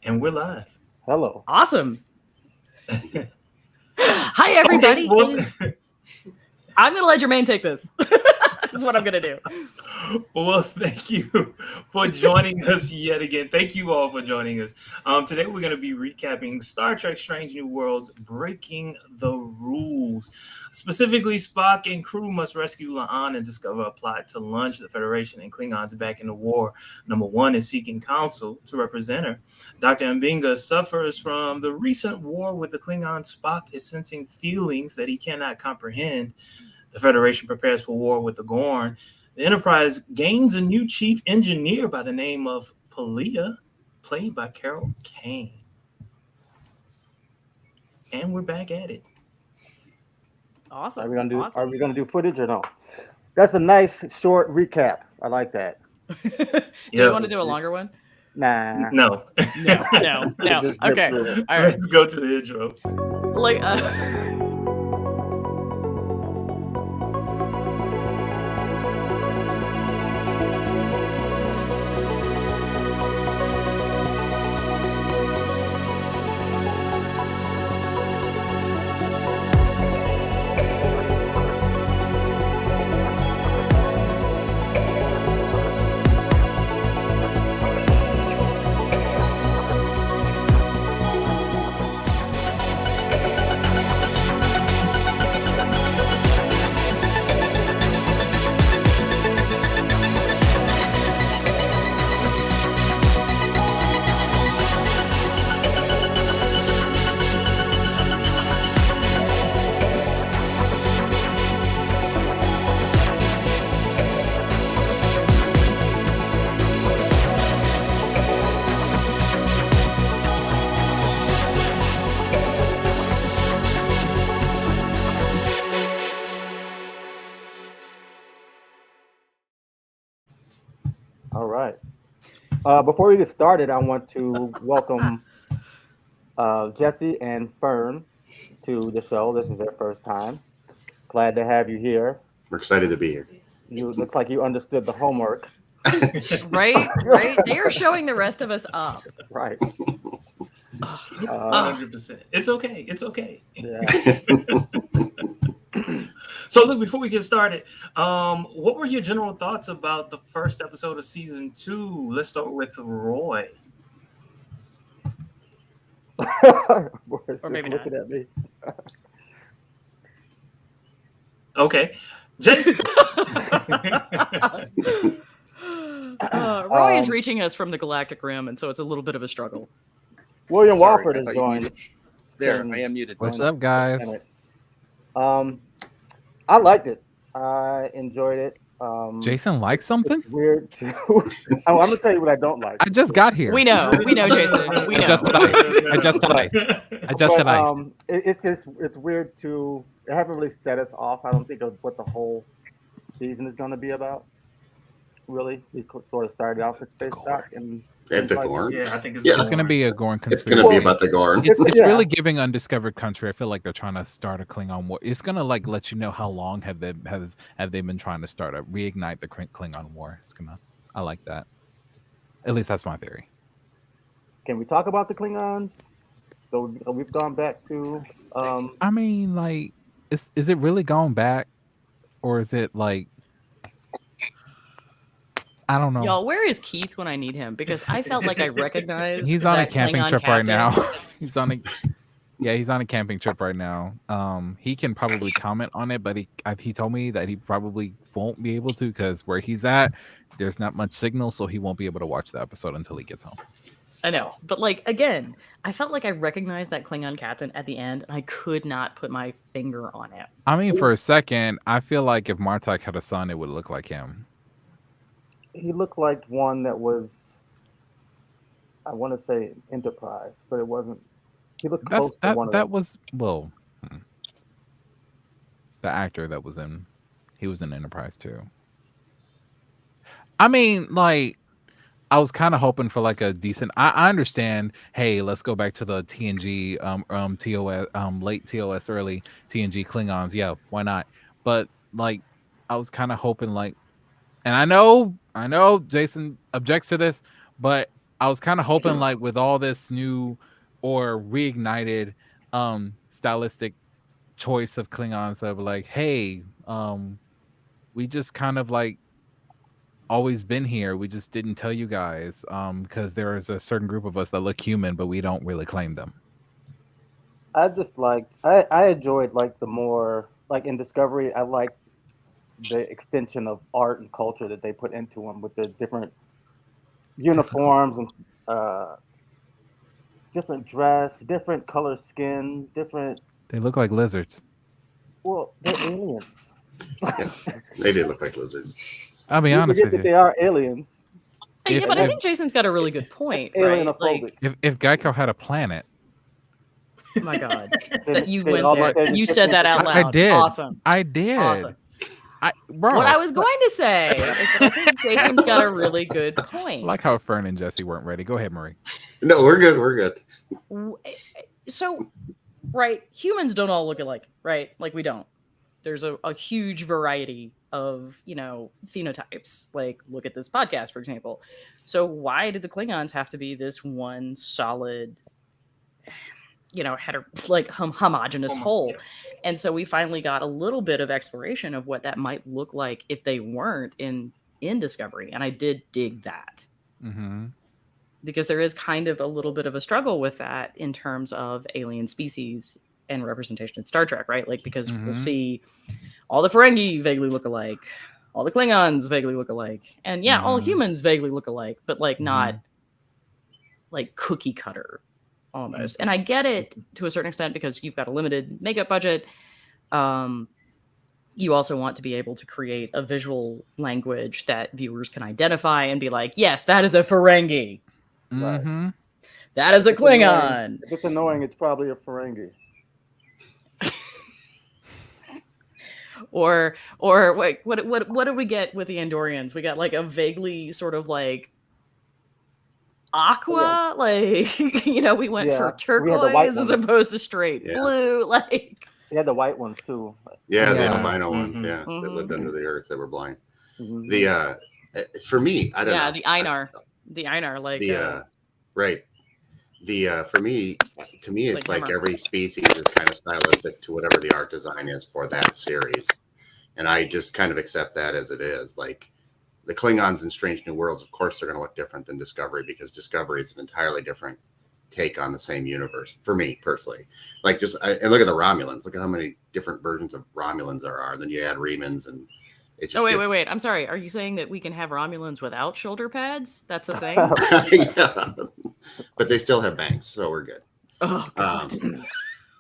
And we're live. Hello. Awesome. Hi, everybody. I'm going to let Jermaine take this. That's what I'm going to do. Well, thank you for joining us yet again. Thank you all for joining us. Today, we're going to be recapping Star Trek Strange New Worlds, Breaking the Rules. Specifically, Spock and crew must rescue La'an and discover a plot to lunge the Federation and Klingons back in the war. Number one is seeking counsel to represent her. Dr. Mbinga suffers from the recent war with the Klingons. Spock is sensing feelings that he cannot comprehend. The Federation prepares for war with the Gorn. The Enterprise gains a new chief engineer by the name of Pelia, played by Carol Kane. And we're back at it. Awesome. Are we gonna do? Awesome. Are we gonna do footage or no? That's a nice short recap. I like that. Do you want to do a longer one? Nah. No. No. Just zip Okay. through it. All right. Let's go to the intro. Like, All right. Before we get started, I want to welcome Jesse and Fern to the show. This is their first time. Glad to have you here. We're excited to be here. You looks like you understood the homework. right. They are showing the rest of us up. Right. 100%. It's okay. It's okay. Yeah. So, look, before we get started, what were your general thoughts about the first episode of season 2? Let's start with Roy. Or maybe not. looking at me. Okay. Jason. Roy is reaching us from the galactic rim, and so it's a little bit of a struggle. William Sorry, Walford I is thought you joined. muted. There, I am muted. What's up, guys? I liked it. I enjoyed it. Jason likes something? It's weird too. I'm gonna tell you what I don't like. I just got here. We know, Jason. We know. I just died. It's weird too. It haven't really set us off. I don't think of what the whole season is going to be about. Really, we sort of started off with space dock and It's a Gorn. Yeah, I think it's It's going to be a Gorn It's conspiracy. going to be about the Gorn. It's Yeah. really giving Undiscovered Country. I feel like they're trying to start a Klingon war. It's going to like let you know how long have they been trying to reignite the Klingon war. I like that. At least that's my theory. Can we talk about the Klingons? So we've gone back to. I mean, like, is it really going back, or is it like? I don't know. Y'all, where is Keith when I need him? Because I felt like I recognized. He's on a that camping Klingon trip right captain. now. He's on a camping trip right now. He can probably comment on it, but he told me that he probably won't be able to because where he's at, there's not much signal, so he won't be able to watch the episode until he gets home. I know, but like again, I felt like I recognized that Klingon captain at the end, and I could not put my finger on it. I mean, for a second, I feel like if Martok had a son, it would look like him. He looked like one that was. I want to say Enterprise, but it wasn't. He looked close to one of them. The actor that was in, he was in Enterprise too. I mean, like, I was kind of hoping for like a decent. I understand. Hey, let's go back to the TNG, TOS, late TOS, early TNG Klingons. Yeah, why not? But like, I was kind of hoping like, and I know Jason objects to this, but I was kind of hoping like with all this new or reignited stylistic choice of Klingons that were like, hey, we just kind of like always been here. We just didn't tell you guys because there is a certain group of us that look human, but we don't really claim them. I just I enjoyed like the more like in Discovery. I like the extension of art and culture that they put into them with the different uniforms and different dress, different color skin, different. They look like lizards. Well, they're aliens. Yeah, they did look like lizards. I'll be You honest forget with that you. they are aliens. Yeah, but I think Jason's got a really good point, right? Alienophobic. Like, If Geico had a planet, oh my God, They- you they went all there. said You said that out loud. I did. Awesome. I did. Awesome. Bro, What I was going to say is that I think Jason's got a really good I point. like how Fern and Jesse weren't ready. Go ahead, Marie. No, we're good. We're good. So, right, humans don't all look alike, right? Like we don't. There's a huge variety of, phenotypes. Like, look at this podcast, for example. So why did the Klingons have to be this one solid, homogenous whole? And so we finally got a little bit of exploration of what that might look like if they weren't in Discovery. And I did dig that. Mm-hmm. Because there is kind of a little bit of a struggle with that in terms of alien species and representation in Star Trek, right? Like, because we'll see all the Ferengi vaguely look alike, all the Klingons vaguely look alike, and all humans vaguely look alike, but like not like cookie cutter almost. And I get it to a certain extent because you've got a limited makeup budget. You also want to be able to create a visual language that viewers can identify and be like, yes, that is a Ferengi. Mm-hmm. That is a Klingon. If it's annoying, it's probably a Ferengi. Or wait, what do we get with the Andorians? We got like a vaguely sort of like aqua, like we went for turquoise as opposed to straight blue. Like we had the white ones too. Yeah, the albino ones. Yeah, that lived under the earth. That were blind. The for me, I don't know. The Einar, like right. For me, to me, it's like every species is kind of stylistic to whatever the art design is for that series, and I just kind of accept that as it is. Like the Klingons in Strange New Worlds, of course, they're going to look different than Discovery because Discovery is an entirely different take on the same universe. For me personally, like and look at the Romulans. Look at how many different versions of Romulans there are. And then you add Remans and. Wait. I'm sorry. Are you saying that we can have Romulans without shoulder pads? That's a thing? Yeah. But they still have bangs, so we're good. Oh, God.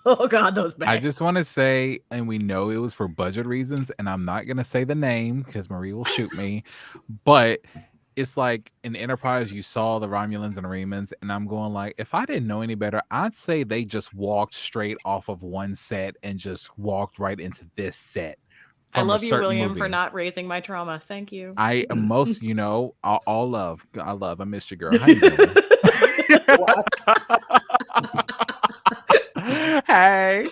Oh, God, those bangs. I just want to say, and we know it was for budget reasons, and I'm not going to say the name because Marie will shoot me, but it's like in Enterprise, you saw the Romulans and Remans, and I'm going like, if I didn't know any better, I'd say they just walked straight off of one set and just walked right into this set. I love you, William, for not raising my trauma. Thank you. I most, all love. I missed you, girl. How you doing? Hey.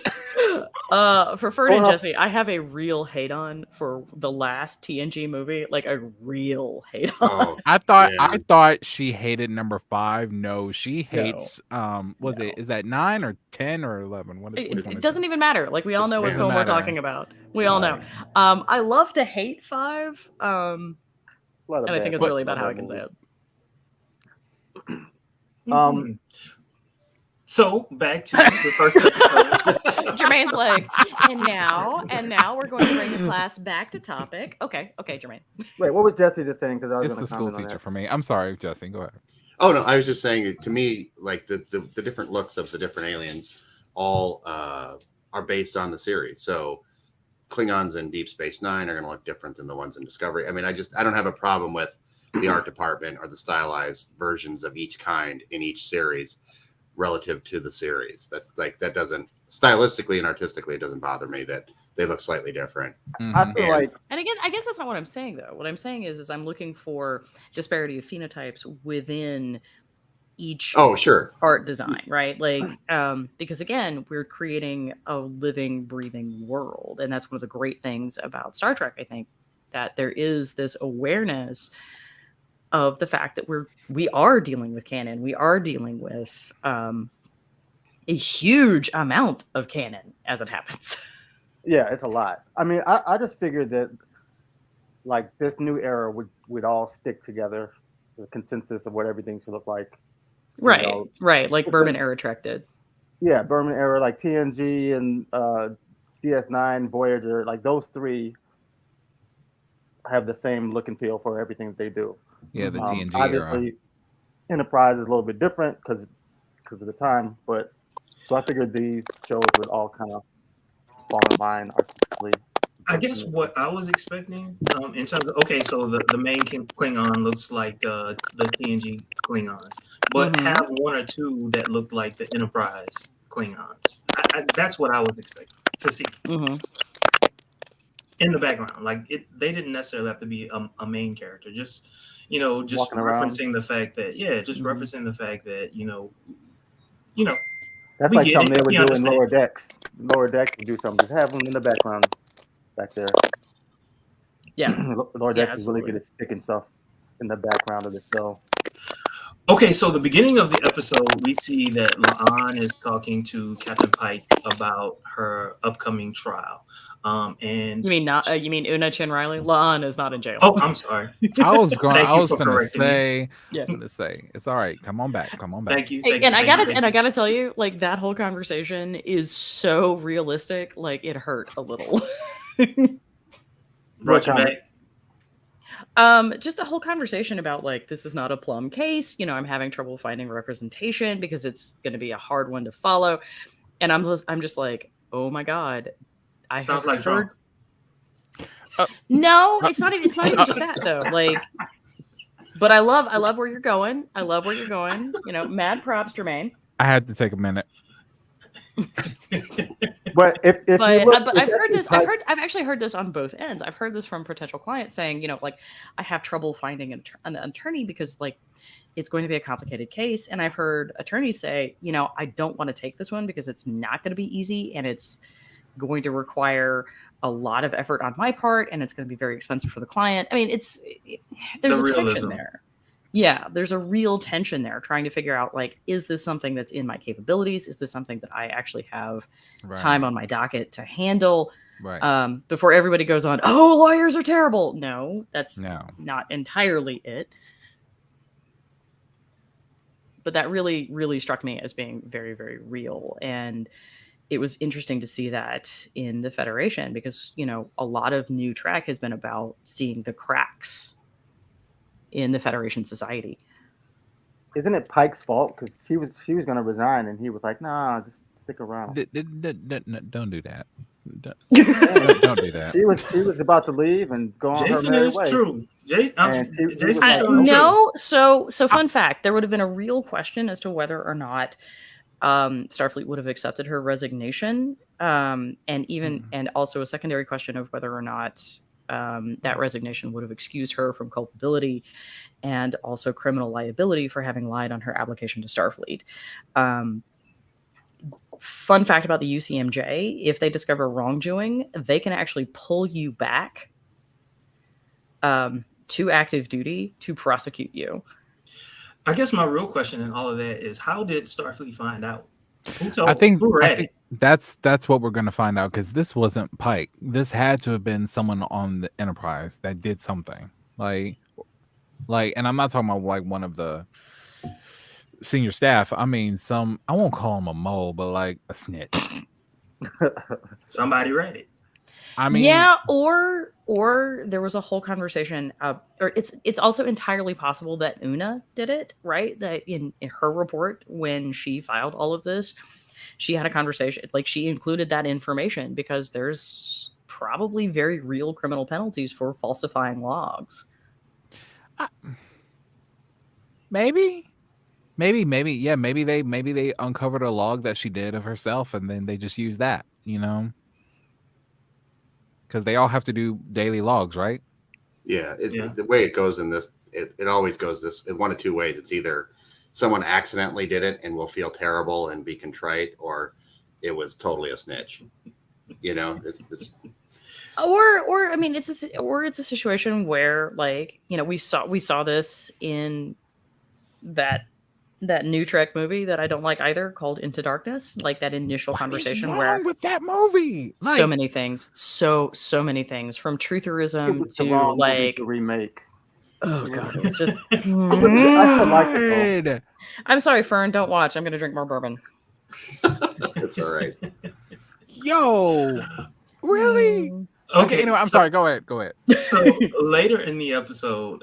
For Fern and Jesse, I have a real hate on for the last TNG movie, like a real hate on. Oh, I thought she hated number 5. No, she hates. Is that 9 or 10 or 11? It doesn't even matter. Like we all know what film we're talking about. We all know. I love to hate 5. And I think it's really about how I can say it. So back to the first episode. Jermaine's like, and now we're going to bring the class back to topic. Okay, Jermaine. Wait, what was Jesse just saying? Because I was it's the school teacher for me. I'm sorry, Jesse. Go ahead. Oh no, I was just saying. To me, like the different looks of the different aliens, all are based on the series. So Klingons in Deep Space Nine are going to look different than the ones in Discovery. I mean, I don't have a problem with the art department or the stylized versions of each kind in each series relative to the series. That's like, that doesn't stylistically and artistically, it doesn't bother me that they look slightly different. I feel like, and again, I guess that's not what I'm saying though. What I'm saying is I'm looking for disparity of phenotypes within each art design, right? Like, because again, we're creating a living, breathing world. And that's one of the great things about Star Trek, I think, that there is this awareness of the fact that we are dealing with canon. We are dealing with a huge amount of canon as it happens. Yeah, it's a lot. I mean, I just figured that like this new era would all stick together, the consensus of what everything should look like. Right, right. Like Bourbon because- era Trek did. Yeah, Berman era, like TNG and DS9, Voyager, like those three have the same look and feel for everything that they do. Yeah, the TNG era. Obviously, Enterprise is a little bit different because of the time, but so I figured these shows would all kind of fall in line artistically. I guess what I was expecting in terms of so the main Klingon looks like the TNG Klingons, but have one or two that looked like the Enterprise Klingons. That's what I was expecting to see in the background. Like they didn't necessarily have to be a main character. Just just referencing the fact that referencing the fact that that's like something they would do in Lower Decks. Lower Decks would do something. Just have them in the background back there. Yeah. Lower Decks is really good at sticking stuff in the background of the show. Okay, so the beginning of the episode, we see that La'an is talking to Captain Pike about her upcoming trial. And you mean Una Chin Riley? La'an is not in jail. Oh, I'm sorry. I was going to say, it's all right. Come on back. Thank you. I gotta tell you, like that whole conversation is so realistic. Like it hurt a little. Brought you back. Just the whole conversation about like this is not a plum case. I'm having trouble finding representation because it's going to be a hard one to follow, and I'm just like, oh my god, sounds like drunk. No, it's not even just that though. Like, but I love where you're going. Mad props, Jermaine. I had to take a minute. But I've actually heard this on both ends. I've heard this from potential clients saying, like I have trouble finding an attorney because like it's going to be a complicated case. And I've heard attorneys say, I don't want to take this one because it's not going to be easy and it's going to require a lot of effort on my part and it's going to be very expensive for the client. I mean, there's a tension there. Yeah, there's a real tension there trying to figure out, like, is this something that's in my capabilities? Is this something that I actually have time on my docket to handle? Right. Before everybody goes on, oh, lawyers are terrible. No, that's not entirely it. But that really, really struck me as being very, very real. And it was interesting to see that in the Federation because, a lot of new Trek has been about seeing the cracks in the Federation society. Isn't it Pike's fault? Because she was going to resign, and he was like, "Nah, just stick around." Don't do that. Don't do that. She was about to leave and go on her merry way. True. So fun fact: there would have been a real question as to whether or not Starfleet would have accepted her resignation, and also a secondary question of whether or not that resignation would have excused her from culpability and also criminal liability for having lied on her application to Starfleet. Fun fact about the UCMJ, if they discover wrongdoing, they can actually pull you back to active duty to prosecute you. I guess my real question in all of that is, how did Starfleet find out? Who told? I think it? That's what we're going to find out because this wasn't Pike. This had to have been someone on the Enterprise that did something like, and I'm not talking about like one of the senior staff. I mean, I won't call him a mole, but like a snitch. Somebody read it. I mean, yeah, or there was a whole conversation, or it's also entirely possible that Una did it, right? That in her report when she filed all of this, she had a conversation, like she included that information because there's probably very real criminal penalties for falsifying logs. Maybe, yeah, maybe they uncovered a log that she did of herself, and then they just used that, because they all have to do daily logs, right? Yeah, the way it goes in this, it always goes this in one of two ways. It's either someone accidentally did it and will feel terrible and be contrite, or it was totally a snitch. It's Or I mean, it's a situation where, like, you know, we saw this in that new Trek movie that I don't like either, called Into Darkness. Like that initial conversation where with that movie, so many things, so many things, from It trutherism was the to wrong movie like, to remake. oh god, it was just. I still like it though. I'm sorry, Fern. Don't watch. I'm gonna drink more bourbon. It's all right. Yo, really? Okay, anyway, I'm sorry. Go ahead. So later in the episode,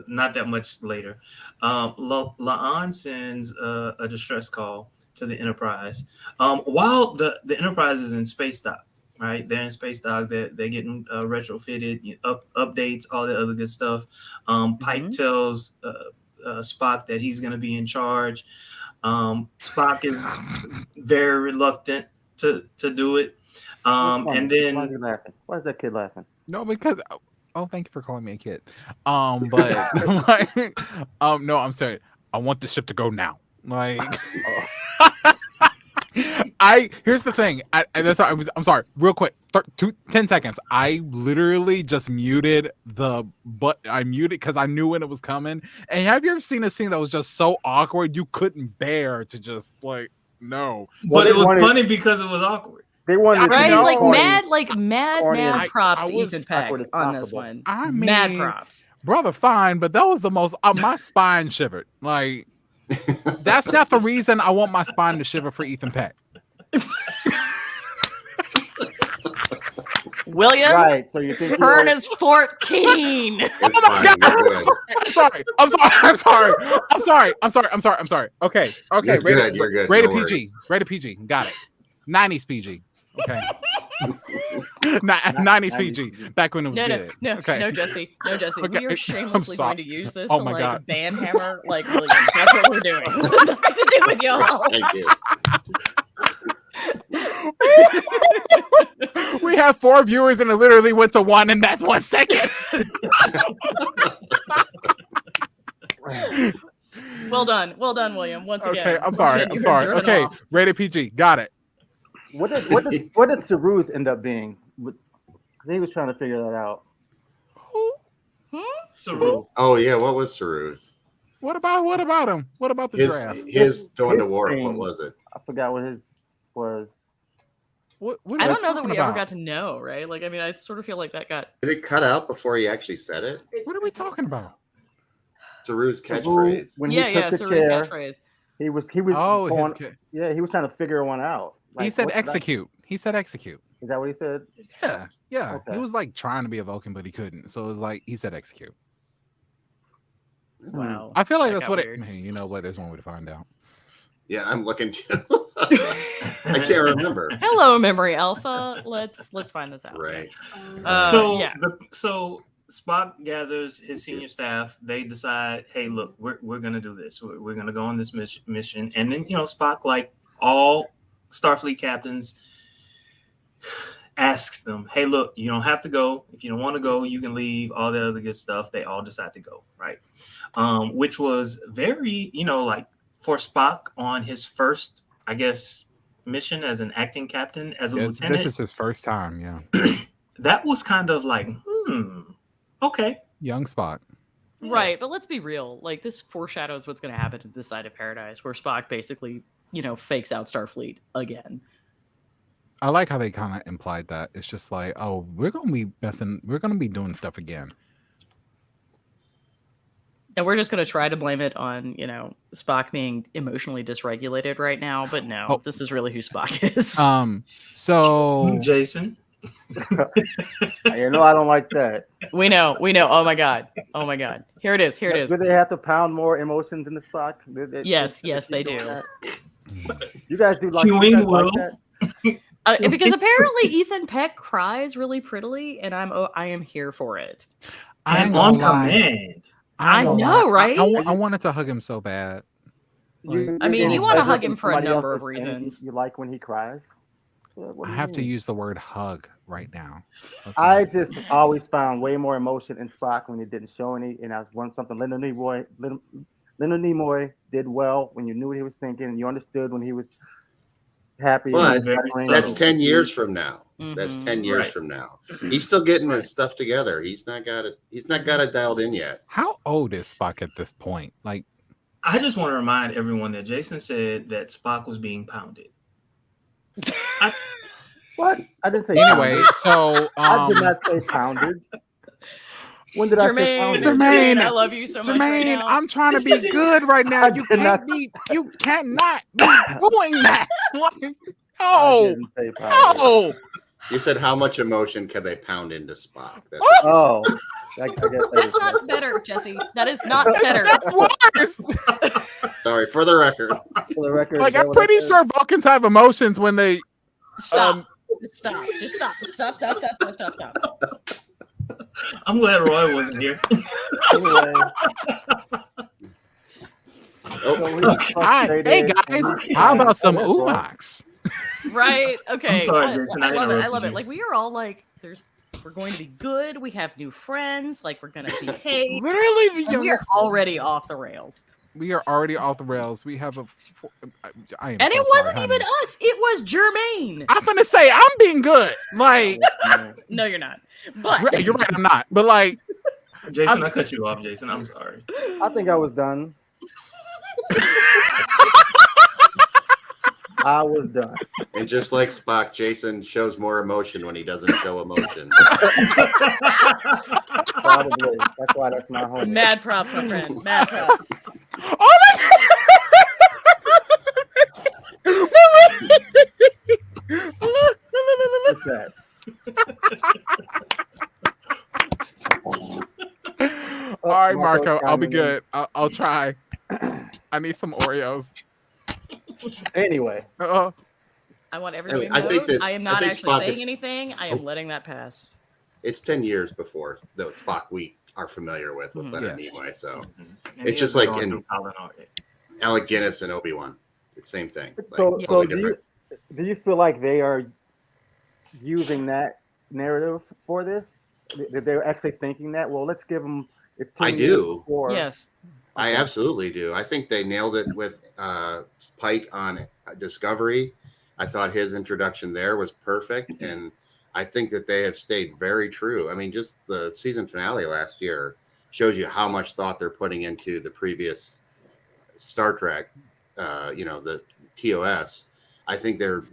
not that much later, La'an sends a distress call to the Enterprise. While the Enterprise is in space dock, right? They're in space dock. They're getting retrofitted, updates, all that other good stuff. Pike tells Spock that he's going to be in charge. Spock is very reluctant to do it. And then why is he laughing? Why is that kid laughing? No, because thank you for calling me a kid. But no, I'm sorry. I want the ship to go now. Like, here's the thing. I'm sorry. Real quick, 10 seconds. I literally just muted I muted because I knew when it was coming. And have you ever seen a scene that was just so awkward you couldn't bear to just like no? But it was funny because it was awkward. They wanted mad props to Ethan Peck on this one. I mean, mad props, brother. Fine, but that was the most. My spine shivered. Like, that's not the reason I want my spine to shiver for Ethan Peck. William. Right. So you think Fern is 14? I'm sorry. Okay. You're good. Rated No PG. Rated PG. Got it. 90s PG. Okay. 90s PG. Back when it was good. No, Jesse. Okay. We are shamelessly going to use this Oh to my like God. banhammer like Williams. That's what we're doing. This has nothing to do with y'all. Thank you. We have 4 viewers and it literally went to 1, and that's 1 second. Well done, William. Once again. Okay, I'm sorry. Okay, rated PG. Got it. What did Saru's end up being? Because he was trying to figure that out. Saru. Oh yeah, what was Saru's? What about him? What about the draft? His going to his war. thing. What was it? I forgot what his was. What I don't know that we about? ever got to know, right? Like, I mean, I sort of feel like that got. Did it cut out before he actually said it? What are we talking about? Saru's catchphrase. When he took the Saru's chair, catchprise. he was Oh, going, he was trying to figure one out. Like, he said what- execute. He said execute. Is that what he said? Yeah. Okay. He was like trying to be a Vulcan, but he couldn't. So it was like he said execute. Wow. I feel like That that's got what weird. it. Hey, you know what? There's one way to find out. Yeah, I'm looking too. I can't remember. Hello, Memory Alpha. Let's find this out. Right. So Spock gathers his senior staff. They decide, hey, look, we're gonna do this. We're gonna go on this mission. And then Spock, like all Starfleet captains, asks them, hey, look, you don't have to go. If you don't want to go, you can leave. All that other good stuff. They all decide to go, right? Which was very, like for Spock on his first, I guess, mission as an acting captain, as a lieutenant. This is his first time. Yeah. That was kind of like, okay. Young Spock. Right, but let's be real. Like, this foreshadows what's going to happen at this side of Paradise, where Spock basically, fakes out Starfleet again. I like how they kind of implied that. It's just like, oh, we're gonna be doing stuff again. And we're just going to try to blame it on, Spock being emotionally dysregulated right now. But no, this is really who Spock is. So Jason. I don't like that. We know. Oh my god. Here it is. Do they have to pound more emotions in the Spock? Yes, they do. You guys do like that? Because apparently Ethan Peck cries really prettily, and I am here for it. And on command. I know, right? I wanted to hug him so bad. You want to hug him for a number of reasons. You like when he cries? I have to use the word hug right now. Okay. I just always found way more emotion in Spock when he didn't show any, and that's something Leonard Nimoy did well when you knew what he was thinking and you understood when he was happy. But that's 10 years from now. That's 10 years Right. from now. He's still getting his stuff together. He's not got it dialed in yet. How old is Spock at this point? Like, I just want to remind everyone that Jason said that Spock was being pounded. What? I didn't say anyway, pounded. so I did not say pounded. When did I say pounded? Jermaine, I love you so much. Right Jermaine, now. I'm trying to be good right now. You cannot be doing that. Like, I no, didn't say pounded. no. You said how much emotion can they pound into Spock? That's Oh, I guess That's not better, Jesse. That is not better. That's worse. sorry for the record. for the record. Like, is that I'm what I pretty said? sure Vulcans have emotions when they. Stop. Stop. Just stop. Stop. I'm glad Roy wasn't here. Anyway, Oh, Hey guys, how about some Unox? Right. Okay. I'm sorry, Jason, I love it. I interrupted love you. it. Like, we are all like, we're going to be good. We have new friends. Like, we're going to behave. Literally, the And we are youngest. already off the rails. We are already off the rails. We have a. I am And so it wasn't sorry, even honey. us. It was Jermaine. I'm gonna say I'm being good. Like, No, you're not. But you're right, I'm not. But like, Jason, I cut you off, Jason. I'm sorry. I think I was done. I was done. and just like Spock, Jason shows more emotion when he doesn't show emotion. Probably. That's why that's my home. mad props, my friend. Mad props. oh What's that? All right, Marco, I'll be chiming in. good. I'll try. I need some Oreos. Anyway, I want everybody to I know think that- I am I not think actually Spock saying is- anything. I am letting that pass. It's 10 years before the Spock we are familiar with Leonard Yes. Nimoy. So And It's he just hasn't like gone in- through Colin already. Alec Guinness and Obi-Wan, it's same thing. Like, so totally do you feel like they are using that narrative for this? That they're actually thinking that? Well, let's give them. It's 10 I years do. before. Yes. I absolutely do. I think they nailed it with Pike on Discovery. I thought his introduction there was perfect, and I think that they have stayed very true. I mean, just the season finale last year shows you how much thought they're putting into the previous Star Trek, the TOS. I think they're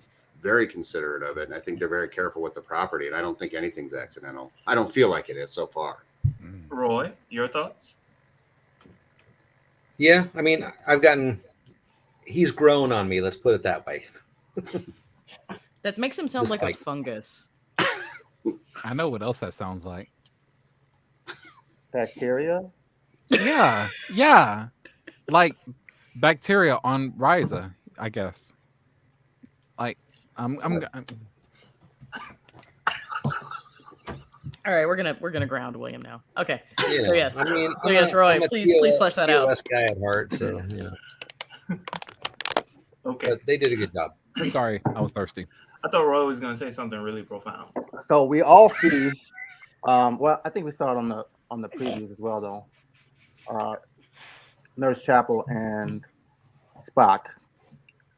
very considerate of it, and I think they're very careful with the property, and I don't think anything's accidental. I don't feel like it is so far. Roy, your thoughts? Yeah, I mean, he's grown on me. Let's put it that way. That makes him sound Just like a like- fungus. I know what else that sounds like. Bacteria. Yeah, like bacteria on Ryza, I guess. Like, I'm All right, we're gonna ground William now. Okay. You So know, yes. I mean, So yes, Roy, I'm a please flesh that out. TOS guy at heart, so Okay. but they did a good job. sorry, I was thirsty. I thought Roy was going to say something really profound. So we all see. Well, I think we saw it on the previews as well, though. Nurse Chapel and Spock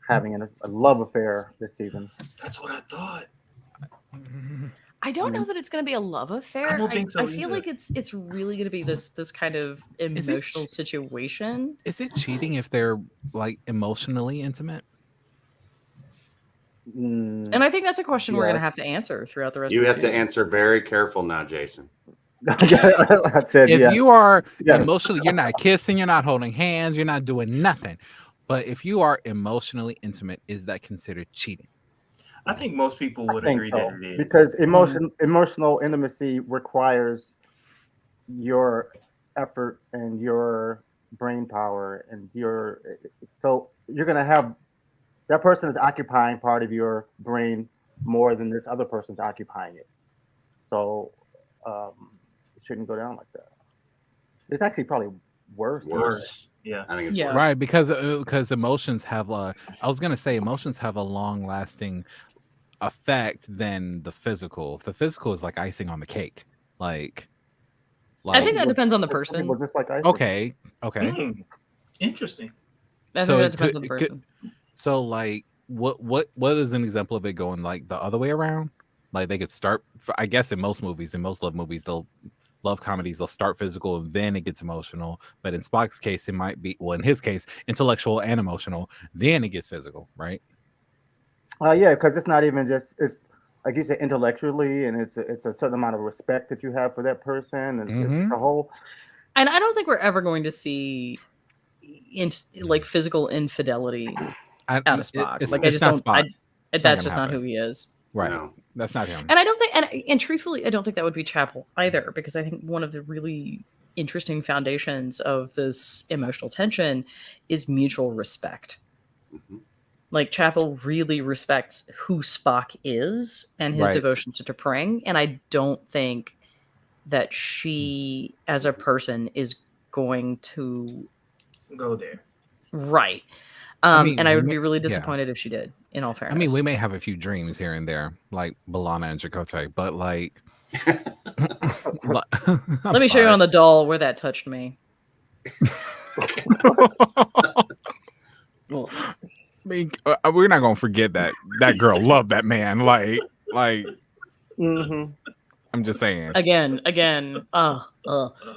having a love affair this season. That's what I thought. I don't know that it's going to be a love affair. I don't think so I feel either. like it's really going to be this kind of emotional situation. Is it cheating if they're like emotionally intimate? Mm, And I think that's a question we're Yeah. going to have to answer throughout the rest You of the have to series. answer very careful now, Jason. I said If yes. you are Yes. emotionally, you're not kissing, you're not holding hands, you're not doing nothing. But if you are emotionally intimate, is that considered cheating? I think most people I would think agree so that it is. because emotional intimacy requires your effort and your brain power and so you're gonna have that person is occupying part of your brain more than this other person's occupying it. So it shouldn't go down like that. It's actually probably worse. Worse. Yeah. I think it's Yeah. worse. Right, because emotions have I was gonna say emotions have a long lasting effect than the physical. The physical is like icing on the cake. Like I think that depends on the person. People just like I okay. Hmm. Interesting. I think So that it depends on could- the person. So like what is an example of it going like the other way around? Like they could start. I guess in most movies, in most love movies, love comedies, they'll start physical and then it gets emotional. But in Spock's case, it might be, well, in his case, intellectual and emotional, then it gets physical, right? Yeah, because it's not even just it's like you said intellectually, and it's a certain amount of respect that you have for that person, and it's a whole. And I don't think we're ever going to see like physical infidelity out of Spock. Like I just don't. That's just not who he is. Right. No. That's not him. And I don't think, and truthfully, I don't think that would be Chapel either, because I think one of the really interesting foundations of this emotional tension is mutual respect. Mm-hmm. Like Chapel really respects who Spock is and his devotion to T'Pring, and I don't think that she, as a person, is going to go there. Right. And I would be really disappointed if she did, in all fairness. I mean, we may have a few dreams here and there, like B'Elanna and Chakotay, but like... Let me show you on the doll where that touched me. I mean, we're not going to forget that. That girl loved that man. Like... Mm-hmm. I'm just saying. Again.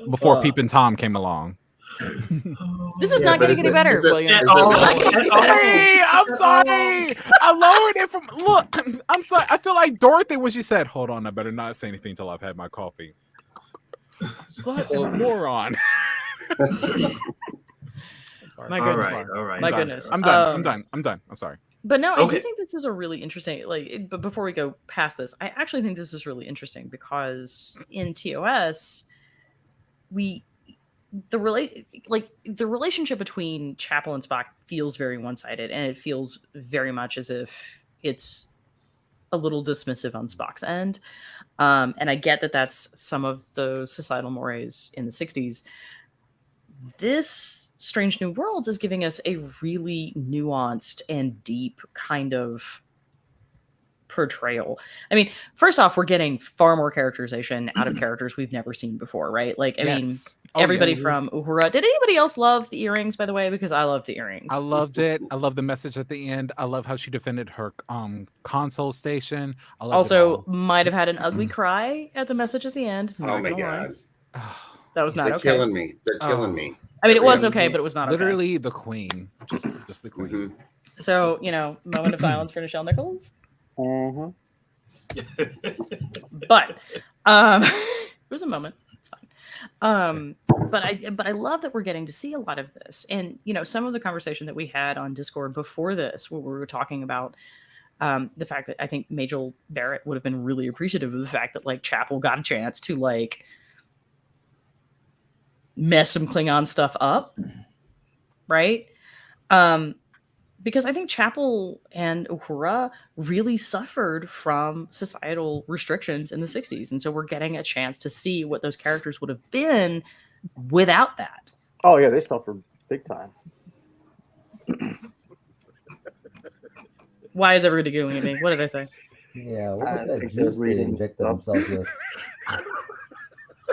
Before Peep and Tom came along. This is not getting any better, William. Hey, I'm sorry. I lowered it from. Look, I'm sorry. I feel like Dorothy when she said, "Hold on, I better not say anything till I've had my coffee." What a moron. My goodness. All right. My goodness. I'm done. I'm sorry. But no, I do think this is a really interesting. But before we go past this, I actually think this is really interesting because in TOS, the relationship between Chapel and Spock feels very one-sided, and it feels very much as if it's a little dismissive on Spock's end. And I get that that's some of the societal mores in the 60s. This Strange New Worlds is giving us a really nuanced and deep kind of portrayal. I mean, first off, we're getting far more characterization out of characters we've never seen before, right? Like, I mean, everybody from Uhura. Did anybody else love the earrings, by the way? Because I loved the earrings. I loved it. I love the message at the end. I love how she defended her console station. I also might have had an ugly cry at the message at the end. Oh my god. That was not They're okay. killing me. They're killing me. I mean, it was okay, but it was not literally the queen. Just the queen. Mm-hmm. So, moment of silence for Nichelle Nichols. Mm-hmm. But it was a moment. It's fine. But I love that we're getting to see a lot of this. And, some of the conversation that we had on Discord before this, where we were talking about the fact that I think Majel Barrett would have been really appreciative of the fact that, like, Chapel got a chance to, like, mess some Klingon stuff up, right? Because I think Chapel and Uhura really suffered from societal restrictions in the 60s. And so we're getting a chance to see what those characters would have been without that. Oh, yeah, they suffered big time. Why is everybody googling at me? What did I say? Yeah, what was that juice they injected themselves with?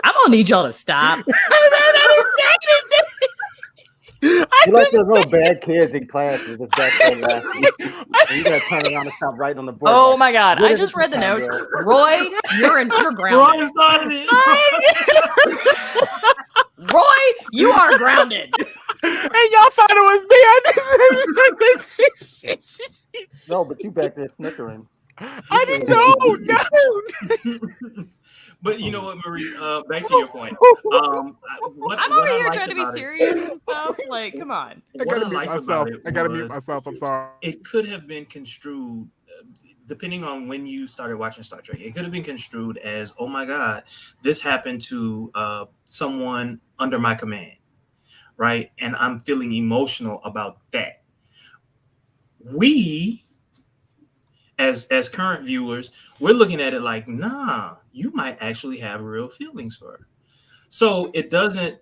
I'm going to need y'all to stop. You like those little bad kids in classes. Just back there laughing. You gotta turn around and stop writing on the board. Oh my god! I just read the notes. Roy, you're grounded. Roy started it. Roy, you are grounded. And y'all thought it was me. No, but you back there snickering. I didn't know. No. But you know what, Marie? Back to your point. I'm over here trying to be serious and stuff. Like, come on. I gotta mute myself. I'm sorry. It could have been construed, depending on when you started watching Star Trek. It could have been construed as, "Oh my God, this happened to someone under my command," right? And I'm feeling emotional about that. We, as current viewers, we're looking at it like, nah, you might actually have real feelings for her. So it doesn't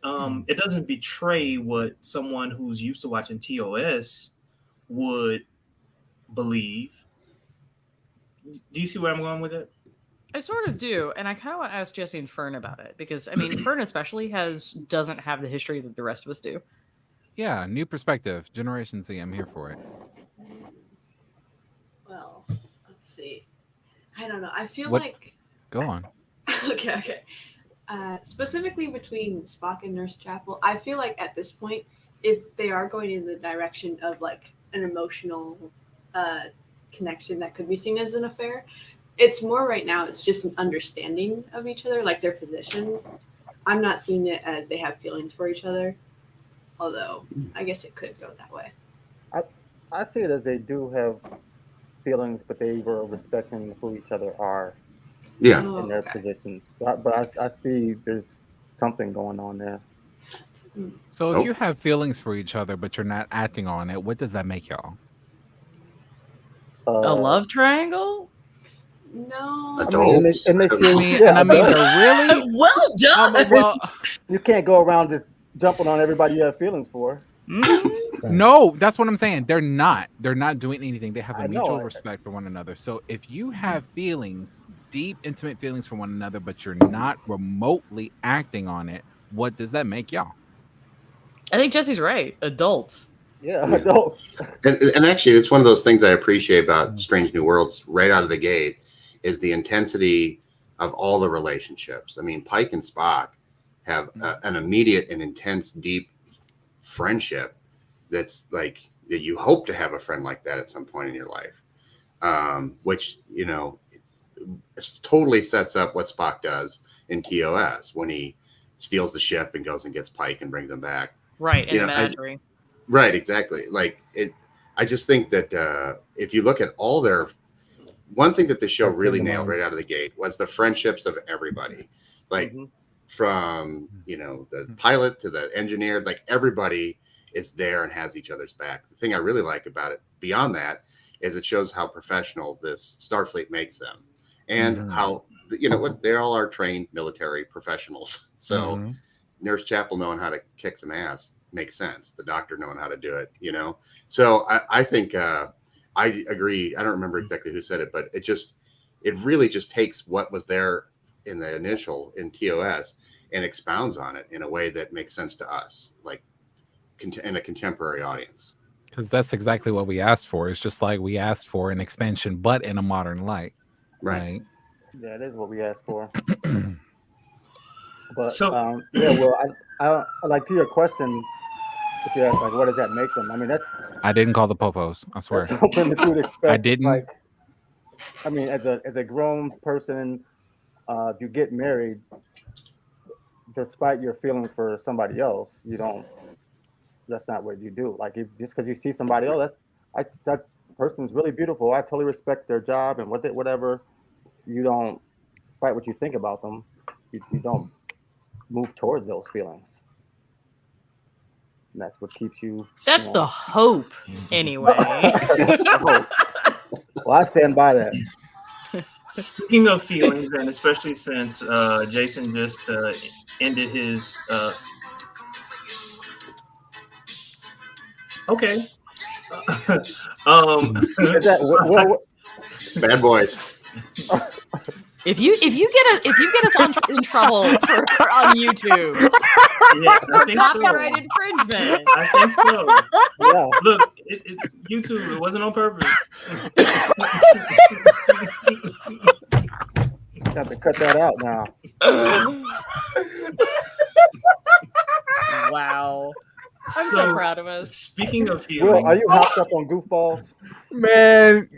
betray what someone who's used to watching TOS would believe. Do you see where I'm going with it? I sort of do, and I kind of want to ask Jesse and Fern about it, because I mean, Fern especially doesn't have the history that the rest of us do. Yeah, new perspective, Generation Z. I'm here for it. Well, let's see. I don't know. I feel What- like Go on. okay. Specifically between Spock and Nurse Chapel, I feel like at this point, if they are going in the direction of like an emotional connection that could be seen as an affair, it's more right now. It's just an understanding of each other, like their positions. I'm not seeing it as they have feelings for each other, although I guess it could go that way. I see it as they do have feelings, but they were respecting who each other are Yeah. Oh, in their okay. positions. But I see there's something going on there. So if Oh. you have feelings for each other, but you're not acting on it, what does that make y'all? A love triangle? No. I mean, it makes you. I mean, they're really Well done. well. You can't go around just jumping on everybody you have feelings for. No, that's what I'm saying. They're not doing anything. They have I a know. mutual respect for one another. So if you have feelings, deep, intimate feelings for one another, but you're not remotely acting on it, what does that make y'all? I think Jesse's right. Adults. Yeah, adults. And actually, it's one of those things I appreciate about Strange New Worlds right out of the gate is the intensity of all the relationships. I mean, Pike and Spock have an immediate and intense, deep friendship that's like that you hope to have a friend like that at some point in your life, which, you know, totally sets up what Spock does in TOS when he steals the ship and goes and gets Pike and brings them back. Right, in You the know, menagerie. Right, exactly. Like it, I just think that if you look at all their, one thing that the show really nailed right out of the gate was the friendships of everybody, like from, you know, the pilot to the engineer, like everybody is there and has each other's back. The thing I really like about it beyond that is it shows how professional this Starfleet makes them and how, you know, what they all are trained military professionals. So Nurse Chapel knowing how to kick some ass makes sense. The doctor knowing how to do it, you know? So I think I agree. I don't remember exactly who said it, but it really just takes what was there in the initial in TOS and expounds on it in a way that makes sense to us, like in a contemporary audience. Because that's exactly what we asked for. It's just like we asked for an expansion, but in a modern light. Right. Yeah, it is what we asked for. But So- yeah, well, I like to your question. If you ask, like, what does that make them? I mean, that's I didn't call the popos. I swear. that's something that you would expect. I didn't. Like, I mean, as a grown person, if you get married, despite your feelings for somebody else, you don't. That's not what you do. Like, just because you see somebody else, that person's really beautiful. I totally respect their job and whatever. You don't, despite what you think about them, you don't move towards those feelings. And that's what keeps you. That's the hope, anyway. Well, I stand by that. Speaking of feelings, and especially since Jason just ended his. Okay. Is that, Bad boys. If you get us in trouble on YouTube Yeah, I for think copyright so. infringement, I think so. Yeah. Look, YouTube, it wasn't on purpose. Have to cut that out now. wow. I'm so proud of us. Speaking of feelings, Will, are you hopped up on goofballs? Man,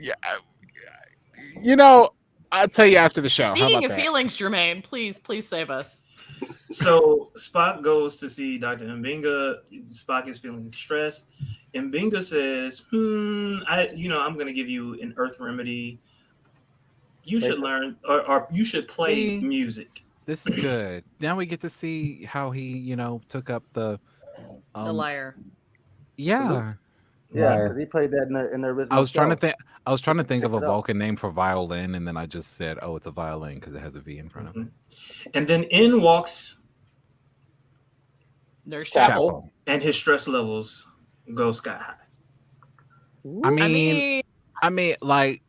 you know, I'll tell you after the show. How Speaking about of that? feelings, Jermaine, please save us. so Spock goes to see Dr. Mbinga. Spock is feeling stressed. Mbinga says, I'm going to give you an earth remedy. You should learn, or you should play music. This is good. Now we get to see how he, took up the lyre. Yeah. Yeah, because he played that in the original. I was trying to show. think. I was trying to think of a Pick it up. Vulcan name for violin, and then I just said, "Oh, it's a violin because it has a V in front of it." And then in walks Nurse Chapel. and his stress levels go sky high. I mean, like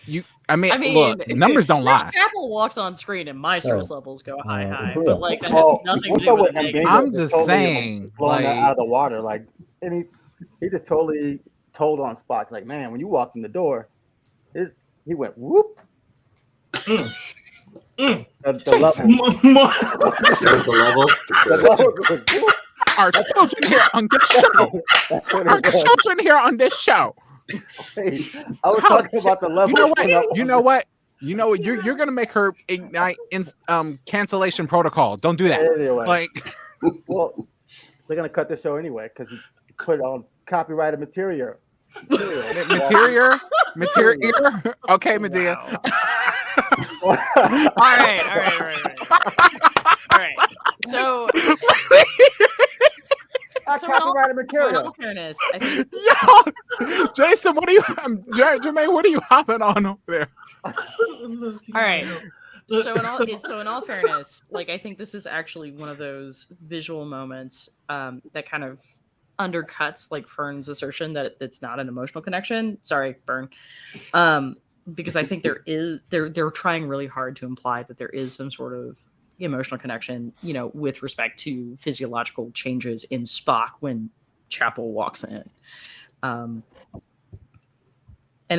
you. Look, if numbers don't Nurse lie. Chapel walks on screen and my stress levels go high, Yeah. but like that Well, has nothing what's to do up with with it. Mbinga I'm just just totally saying, blowing that like- out of the water, like, and he just totally told on Spock, like, man, when you walked in the door, he went whoop, The level. There's the level. Our children here on this show. Our children here on this show. Hey, I was talking about the level. You know what? You're gonna make her ignite in cancellation protocol. Don't do that. Anyway. Like, well, they're gonna cut the show anyway because you put it on copyrighted material. Material. Okay, Medea. All right. So copyrighted material. In all fairness, I think Jason, what are you? Jermaine, what are you hopping on over there? All right. So in all fairness, like I think this is actually one of those visual moments that kind of undercuts like Fern's assertion that it's not an emotional connection. Sorry, Fern. Because I think they're trying really hard to imply that there is some sort of emotional connection, with respect to physiological changes in Spock when Chapel walks in. And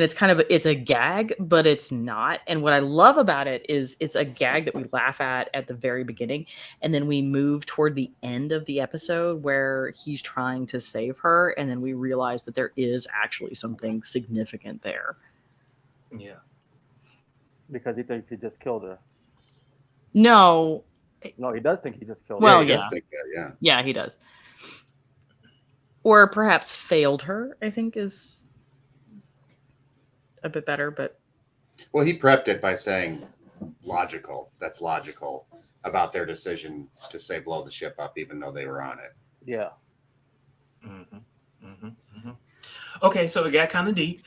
it's a gag, but it's not. And what I love about it is it's a gag that we laugh at the very beginning. And then we move toward the end of the episode where he's trying to save her. And then we realize that there is actually something significant there. Yeah. Because he thinks he just killed her. No, he does think he just killed her. Well, he does think that, yeah. Yeah, he does. Or perhaps failed her, I think is a bit better, but well, he prepped it by saying that's logical about their decision to say blow the ship up even though they were on it. Yeah. Okay, so it got kind of deep.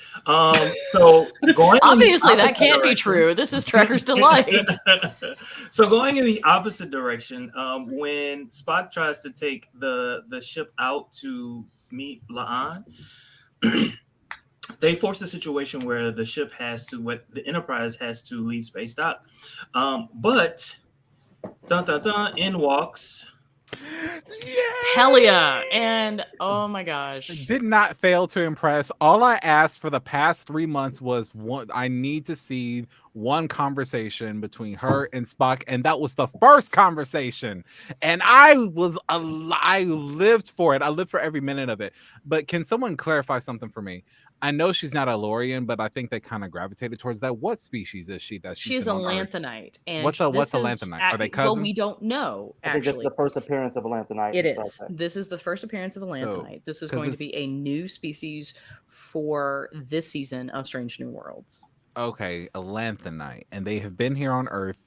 So going obviously that can't be true. This is Trekker's Delight. So going in the opposite direction, when Spock tries to take the ship out to meet La'an, they force a situation where the ship the Enterprise has to leave space dock. But in walks Pelia, and oh my gosh, did not fail to impress. All I asked for the past 3 months was I need to see one conversation between her and Spock, and that was the first conversation. And I lived for it. I lived for every minute of it. But can someone clarify something for me? I know she's not a Lorian, but I think they kind of gravitated towards that. What species is she? She's a lanthanite. And what's a lanthanite? Are they cousins? Well, we don't know. Actually, I think it's the first appearance of a lanthanite. It is. This is the first appearance of a lanthanite. This is going to be a new species for this season of Strange New Worlds. Okay, a lanthanite, and they have been here on Earth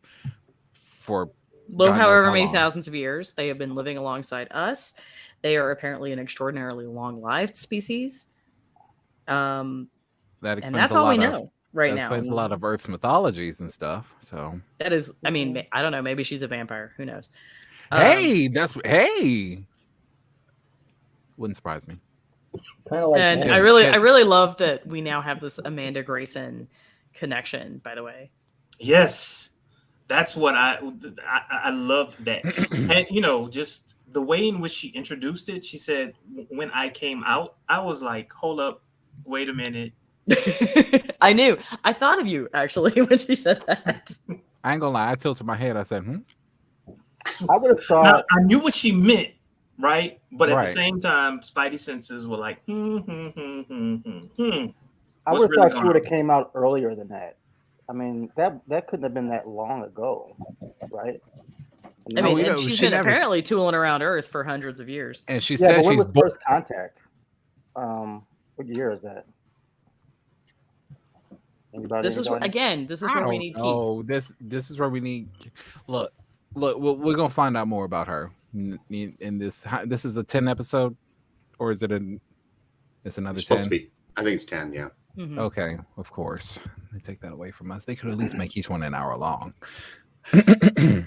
for however many thousands of years. They have been living alongside us. They are apparently an extraordinarily long-lived species. That explains and that's all we know right now. That explains a lot of Earth's mythologies and stuff. So that is, I mean, I don't know. Maybe she's a vampire. Who knows? Hey, wouldn't surprise me. Kind of like, and I really love that we now have this Amanda Grayson connection. By the way, yes, that's what I loved that, and just the way in which she introduced it. She said, "When I came out, I was like, hold up, wait a minute." I knew. I thought of you actually when she said that. I ain't gonna lie. I tilted my head. I said, I would have thought. Now, I knew what she meant, right? But at the same time, Spidey senses were like, I would have thought she would have came out earlier than that. I mean, that couldn't have been that long ago, right? I mean, and she's been apparently tooling around Earth for hundreds of years. And she said when she's was first contact. What year is that? Anybody? This is where we need Keith. Oh, this is where we need. Look, we're gonna find out more about her in this. This is a 10 episode, or is it it's another 10? I think it's 10. Yeah. Mm-hmm. Okay, of course. They take that away from us. They could at least make each one an hour long. I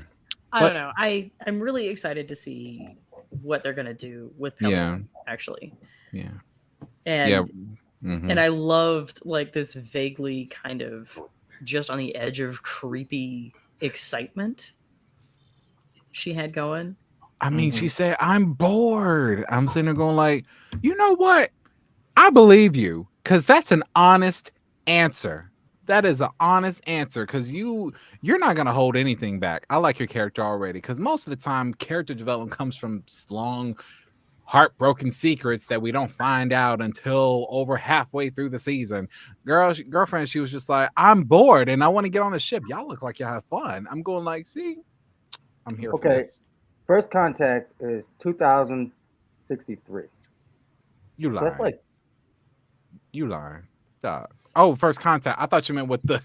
don't know. I'm really excited to see what they're gonna do with Pelia, actually. Yeah. And and I loved like this vaguely kind of just on the edge of creepy excitement she had going. I mean, she said, "I'm bored." I'm sitting there going like, you know what? I believe you, because that's an honest answer. That is an honest answer because you're not gonna hold anything back. I like your character already because most of the time character development comes from long, heartbroken secrets that we don't find out until over halfway through the season. Girlfriend, she was just like, I'm bored and I want to get on the ship. Y'all look like y'all have fun. I'm going like, see, I'm here for this. First Contact is 2063. You lying. So that's like you lying. Stop. Oh, First Contact. I thought you meant with the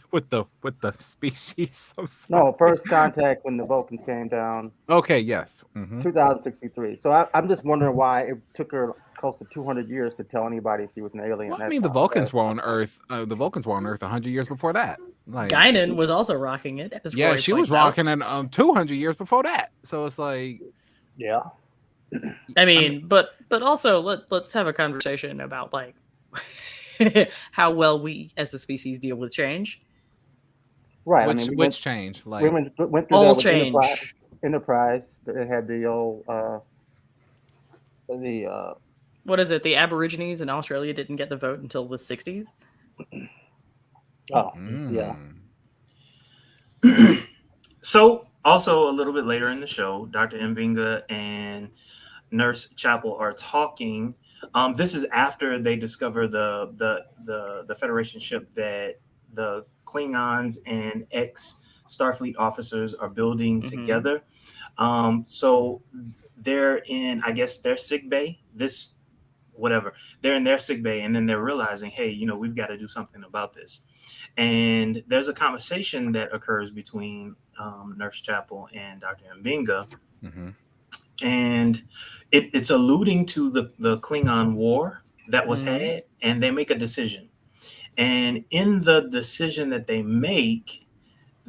species. No, First Contact when the Vulcans came down. Okay, yes. 2063. So I'm just wondering why it took her close to 200 years to tell anybody she was an alien. Well, I mean, the Vulcans were on Earth. The Vulcans were on Earth 100 years before that. Like, Guinan was also rocking it. Yeah, she was rocking it 200 years before that. So it's like, yeah. I mean, but also let's have a conversation about like how well we as a species deal with change. Right. Which change? Like we went through all that change. Enterprise. It had the old what is it? The Aborigines in Australia didn't get the vote until the 60s. Oh, yeah. So, also a little bit later in the show, Dr. M'Benga and Nurse Chapel are talking. This is after they discover the Federation ship that the Klingons and ex-Starfleet officers are building together. So they're in, I guess, their sick bay. They're in their sick bay, and then they're realizing, hey, we've got to do something about this. And there's a conversation that occurs between Nurse Chapel and Dr. M'Benga. And it's alluding to the Klingon War that was had, and they make a decision. And in the decision that they make,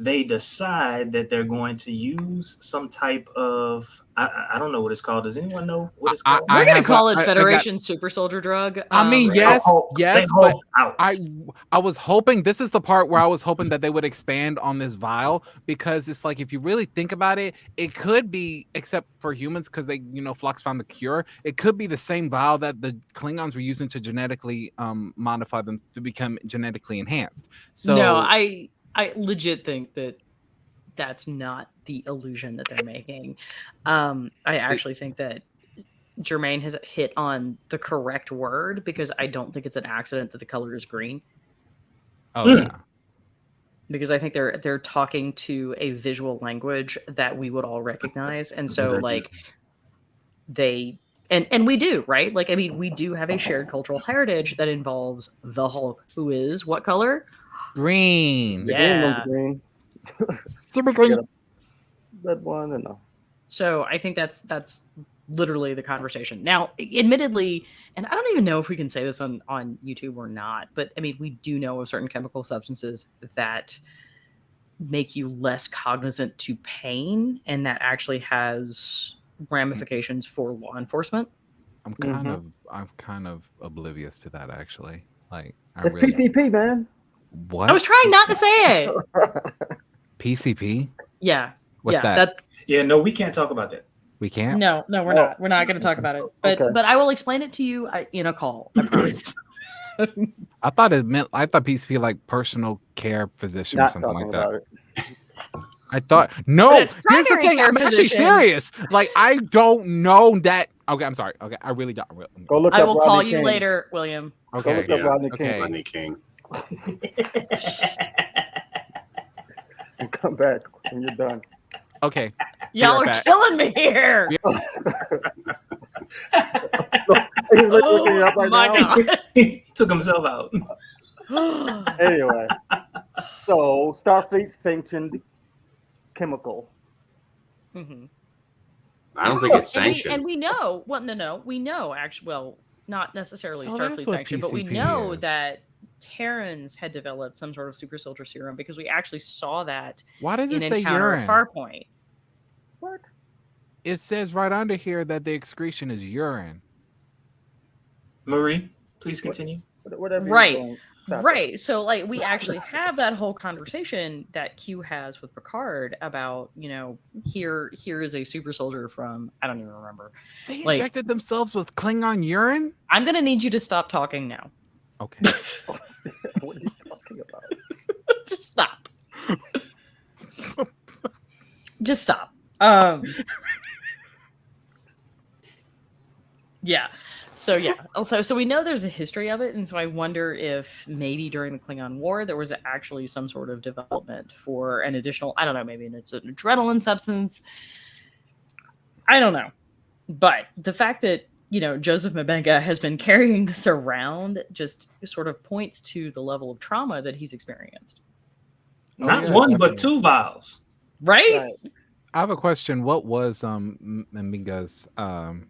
they decide that they're going to use some type of, I don't know what it's called. Does anyone know what it's called? We're going to call it Federation Super Soldier Drug. I mean, yes, but I was hoping, this is the part where I was hoping that they would expand on this vial, because it's like, if you really think about it, it could be, except for humans, because they, Phlox found the cure, it could be the same vial that the Klingons were using to genetically modify them to become genetically enhanced. So no, I legit think that that's not the illusion that they're making. I actually think that Jermaine has hit on the correct word, because I don't think it's an accident that the color is green. Oh, yeah. Because I think they're talking to a visual language that we would all recognize. And so like and we do, right? Like, I mean, we do have a shared cultural heritage that involves the Hulk, who is what color? Green. The yeah. green one's green. Super green. That one, and So I think that's literally the conversation. Now, admittedly, and I don't even know if we can say this on YouTube or not, but I mean, we do know of certain chemical substances that make you less cognizant to pain, and that actually has ramifications for law enforcement. I'm kind of oblivious to that, actually. Like, it's PCP, man. What? I was trying not to say it. PCP? Yeah. What's that? Yeah, no, we can't talk about that. We can't? No, we're not. We're not going to talk about it. But I will explain it to you in a call. I promise. I thought PCP like personal care physician or something like that. I thought here's the thing. I'm actually serious. Like, I don't know that. Okay, I'm sorry. Okay, I really don't. Go look I up will Rodney call King. you later, William. Okay. Go look up Rodney King. Rodney King. And come back when you're done. Okay. Y'all are killing me here. He's looking it up right now. God. He took himself out. Anyway, so Starfleet sanctioned chemical. Mm-hmm. I don't think it's sanctioned. And we know. Well, no. We know, actually. Well, not necessarily So that's Starfleet what sanctioned, but we PCP know is. that Terrans had developed some sort of super soldier serum, because we actually saw that. Why does in it say Encounter urine? at Farpoint. What? It says right under here that the excretion is urine. Marie, please continue. Whatever. Right. So, like, we actually have that whole conversation that Q has with Picard about, here is a super soldier from, I don't even remember. They injected themselves with Klingon urine? I'm going to need you to stop talking now. Okay. What are you talking about? Just stop. Just stop. Yeah. So yeah. Also, so we know there's a history of it, and so I wonder if maybe during the Klingon War there was actually some sort of development for an additional, I don't know, maybe it's an adrenaline substance. I don't know. But the fact that, Joseph Mabenga has been carrying this around just sort of points to the level of trauma that he's experienced. Not one, but two vials. Right? I have a question. What was Mabenga's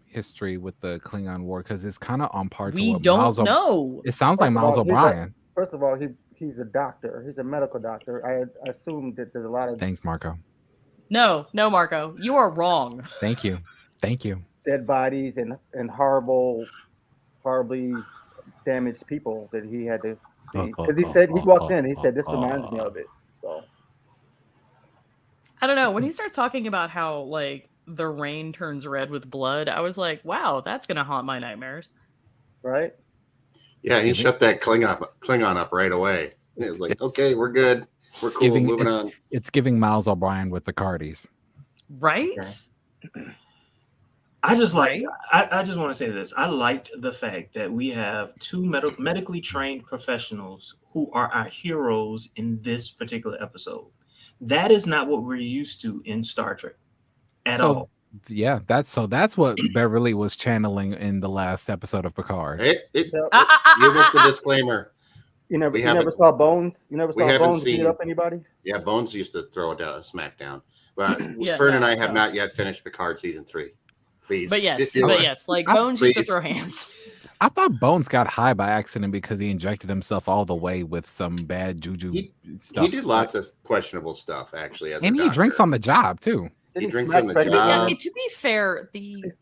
history with the Klingon War? Because it's kind of on par to what don't know. It sounds like Miles O'Brien. First of all, he's a doctor. He's a medical doctor. I assume that there's a lot of Thanks, Marco. No, Marco, you are wrong. Thank you. Dead bodies and horribly damaged people that he had to see. Because he said he walked in. He said, "This reminds me of it." So I don't know. When he starts talking about how like the rain turns red with blood, I was like, "Wow, that's gonna haunt my nightmares." Right? Yeah, he shut that Klingon up right away. It was like, okay, we're good. We're cool. Moving on. It's giving Miles O'Brien with the Cardis. Right? Okay. I just want to say this. I liked the fact that we have two medically trained professionals who are our heroes in this particular episode. That is not what we're used to in Star Trek at all. Yeah, that's what Beverly was channeling in the last episode of Picard. Give us the disclaimer. You never saw Bones? You never saw Bones beat up anybody? Yeah, Bones used to throw a smackdown. But Yeah, Fern and I have not yet finished Picard season 3. Please. But yes, like Bones used to throw hands. I thought Bones got high by accident because he injected himself all the way with some bad juju stuff. He did lots of questionable stuff, actually. And he drinks on the job, too. He drinks on the job. Yeah, to be fair, the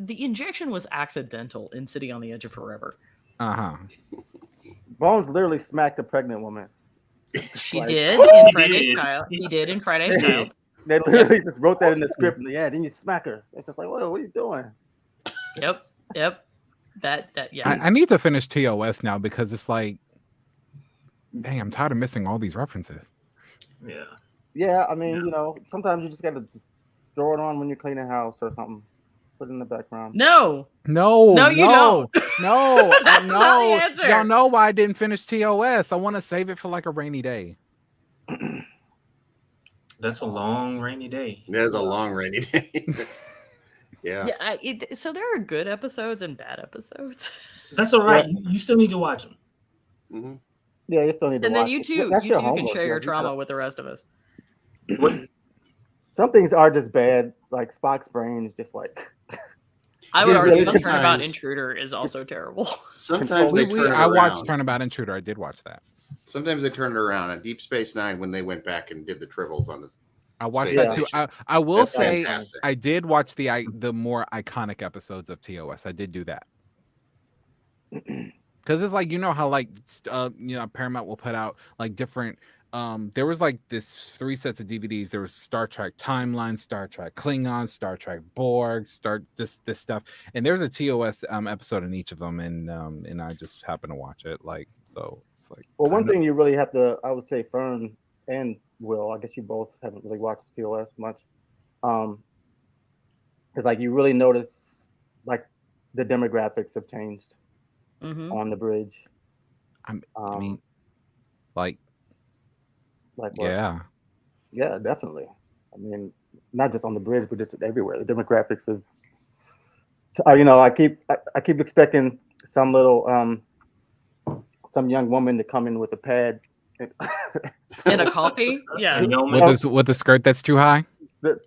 injection was accidental in City on the Edge of Forever. Uh-huh. Bones literally smacked a pregnant woman. She did in Friday's Child. He did in Friday's Child. They literally just wrote that in the script. Yeah, then you smack her. It's just like, whoa, what are you doing? Yep. That yeah. I need to finish TOS now because it's like, dang, I'm tired of missing all these references. Yeah. Yeah, I mean, sometimes you just got to throw it on when you're cleaning the house or something. Put it in the background. No, you don't. No, That's not the answer. Y'all know why I didn't finish TOS. I want to save it for like a rainy day. That's a long rainy day. There's a long rainy day. Yeah. So there are good episodes and bad episodes. That's all right. You still need to watch them. Mm-hmm. Yeah, you still need to and watch then you it. too can share your trauma with the rest of us. Some things are just bad. Like Spock's brain is just like. I would argue some Turnabout Intruder is also terrible. Sometimes I watched Turnabout Intruder. I did watch that. Sometimes they turn it around. On Deep Space Nine, when they went back and did the trivels on this, I watched that too. I will say fantastic. I did watch the more iconic episodes of TOS. I did do that because it's like how Paramount will put out like different. There was like this 3 sets of DVDs. There was Star Trek Timeline, Star Trek Klingons, Star Trek Borg, this stuff, and there's a TOS episode in each of them, and I just happened to watch it. Like so, it's like. Well, one thing you really have to, I would say, Fern and Will, I guess you both haven't really watched TOS much, because like you really notice like the demographics have changed on the bridge. I mean, like what? Yeah, definitely. I mean, not just on the bridge, but just everywhere. The demographics of, I keep expecting some little some young woman to come in with a pad. In a coffee, yeah, with a skirt that's too high,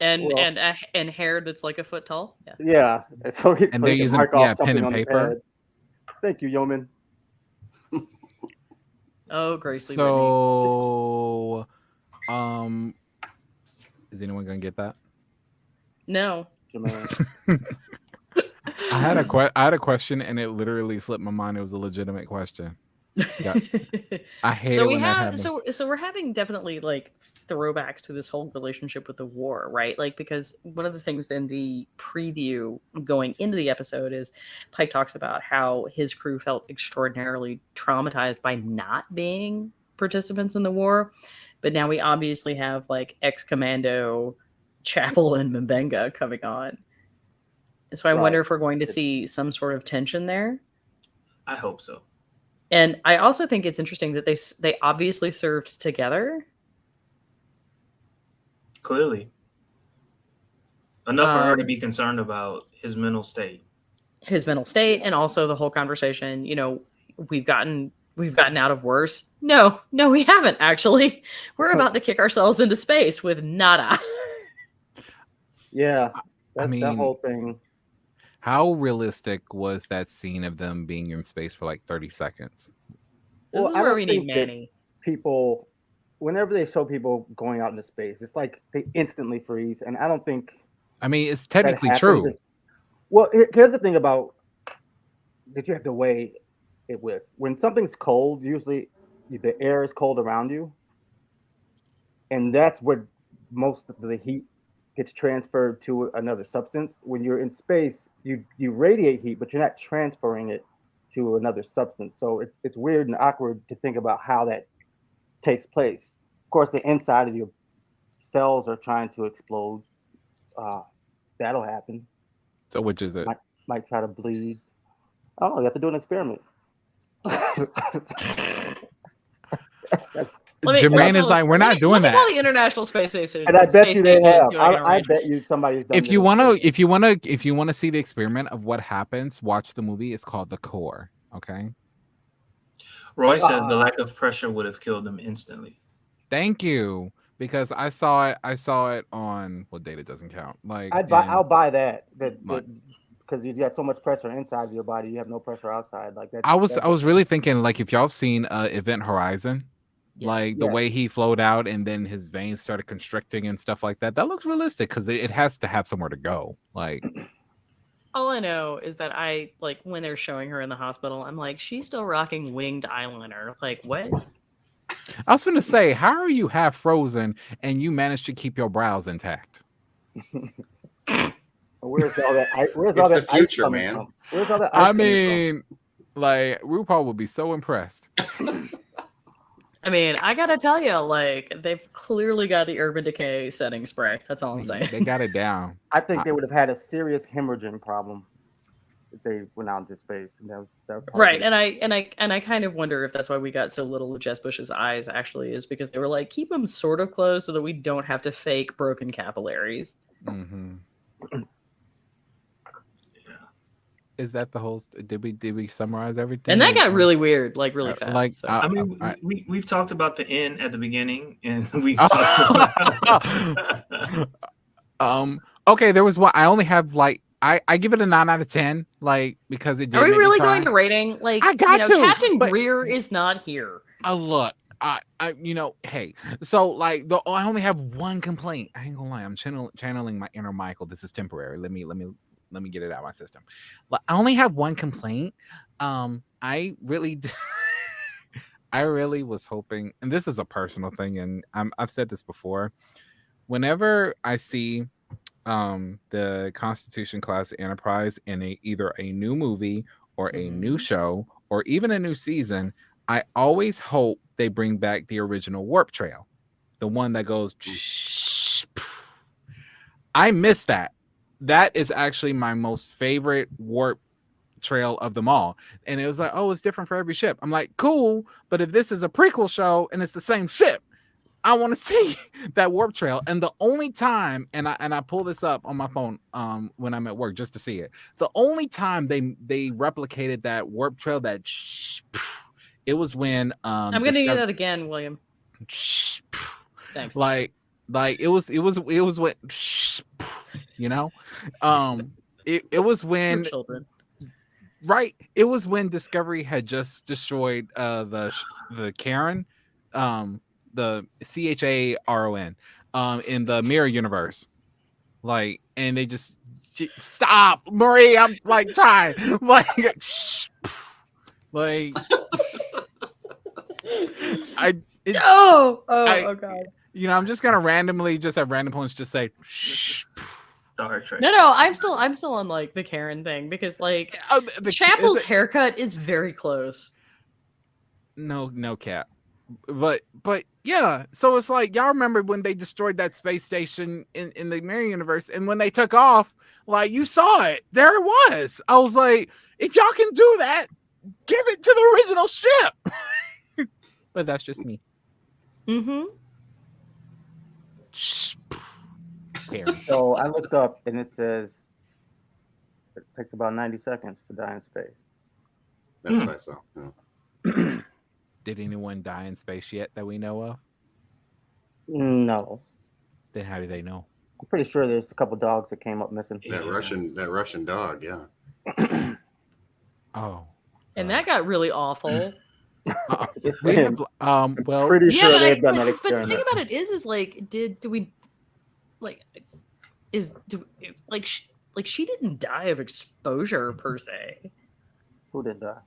and hair that's like a foot tall. Yeah. So they're using pen and paper. Thank you, Yeoman. Oh, Grace. So, is anyone gonna get that? No. I had a question, and it literally slipped my mind. It was a legitimate question. Yeah. I hate it when that happens. So we're having definitely like throwbacks to this whole relationship with the war, right? Like, because one of the things in the preview going into the episode is Pike talks about how his crew felt extraordinarily traumatized by not being participants in the war, but now we obviously have like ex-commando Chapel and Mbenga coming on. So I wonder if we're going to see some sort of tension there. I hope so. And I also think it's interesting that they obviously served together. Clearly. Enough for her to be concerned about his mental state. His mental state, and also the whole conversation, you know, we've gotten out of worse. No, we haven't actually. We're about to kick ourselves into space with nada. Yeah. That whole thing. How realistic was that scene of them being in space for like 30 seconds? This is where we need Manny. People, whenever they show people going out into space, it's like they instantly freeze. And I don't think. I mean, it's technically true. Well, here's the thing about that you have to weigh it with. When something's cold, usually the air is cold around you. And that's where most of the heat gets transferred to another substance. When you're in space, you radiate heat, but you're not transferring it to another substance. So it's weird and awkward to think about how that takes place. Of course, the inside of your cells are trying to explode. That'll happen. So which is it? Might try to bleed. Oh, you have to do an experiment. Jermaine is like, we're not doing that. Call the International Space Station. And I bet you they have. I bet you somebody's done. If you want to see the experiment of what happens, watch the movie. It's called The Core. Okay. Roy says the lack of pressure would have killed them instantly. Thank you, because I saw it on what data doesn't count. Like I'll buy that because you got so much pressure inside of your body, you have no pressure outside. Like that. I was really thinking, like, if y'all have seen Event Horizon. Yes. Like the way he flowed out and then his veins started constricting and stuff like that. That looks realistic because it has to have somewhere to go. Like, all I know is that I like when they're showing her in the hospital, I'm like, she's still rocking winged eyeliner. Like, what? I was going to say, how are you half frozen and you managed to keep your brows intact? Where's all that? Where's all that the future, ice man? From? Where's all that? I mean, like RuPaul would be so impressed. I mean, I gotta tell you, like, they've clearly got the Urban Decay setting spray. That's all I'm saying. They got it down. I think they would have had a serious hemorrhaging problem if they went out into space. Right, and I kind of wonder if that's why we got so little of Jess Bush's eyes. Actually, is because they were like, keep them sort of closed so that we don't have to fake broken capillaries. Mm-hmm. Is that the whole? Did we summarize everything? And that got really weird, like really fast. Like, so. I mean, we've talked about the end at the beginning, and we've talked about. Okay, there was one. I only have like I give it a 9 out of 10, like because it did. Are we really going to rating? Like, I got to. Captain Greer is not here. Look, I hey, so like I only have one complaint. I ain't gonna lie, I'm channeling my inner Michael. This is temporary. Let me get it out of my system. I only have one complaint. I really was hoping, and this is a personal thing, and I've said this before. Whenever I see the Constitution class Enterprise in either a new movie or a new show or even a new season, I always hope they bring back the original warp trail, the one that goes. I miss that. That is actually my most favorite warp trail of them all. And it was like, oh, it's different for every ship. I'm like, cool, but if this is a prequel show and it's the same ship, I want to see that warp trail. And the only time, and I pull this up on my phone when I'm at work just to see it. The only time they replicated that warp trail, it was when I'm gonna do that again, William. Thanks. Like it was when you know, it was when right. It was when Discovery had just destroyed the Karen, the CHARON, in the mirror universe, like, and they just stop, Marie. I'm like trying, like, like. Oh God. You know, I'm just gonna randomly, just at random points, just say. No, I'm still on like the Karen thing because like Chapel's haircut is very close. No, Cap. but yeah. So it's like y'all remember when they destroyed that space station in the mirror universe, and when they took off, like you saw it, there it was. I was like, if y'all can do that, give it to the original ship. But that's just me. Mm-hmm. So I looked up and it says it takes about 90 seconds to die in space. That's what I saw. Yeah. Did anyone die in space yet that we know of? No. Then how do they know? I'm pretty sure there's a couple dogs that came up missing. That Russian dog, yeah. Oh. And that got really awful. We have, well, pretty sure they've done that but the experiment. thing about it is like, do we like she didn't die of exposure per se. Who did that?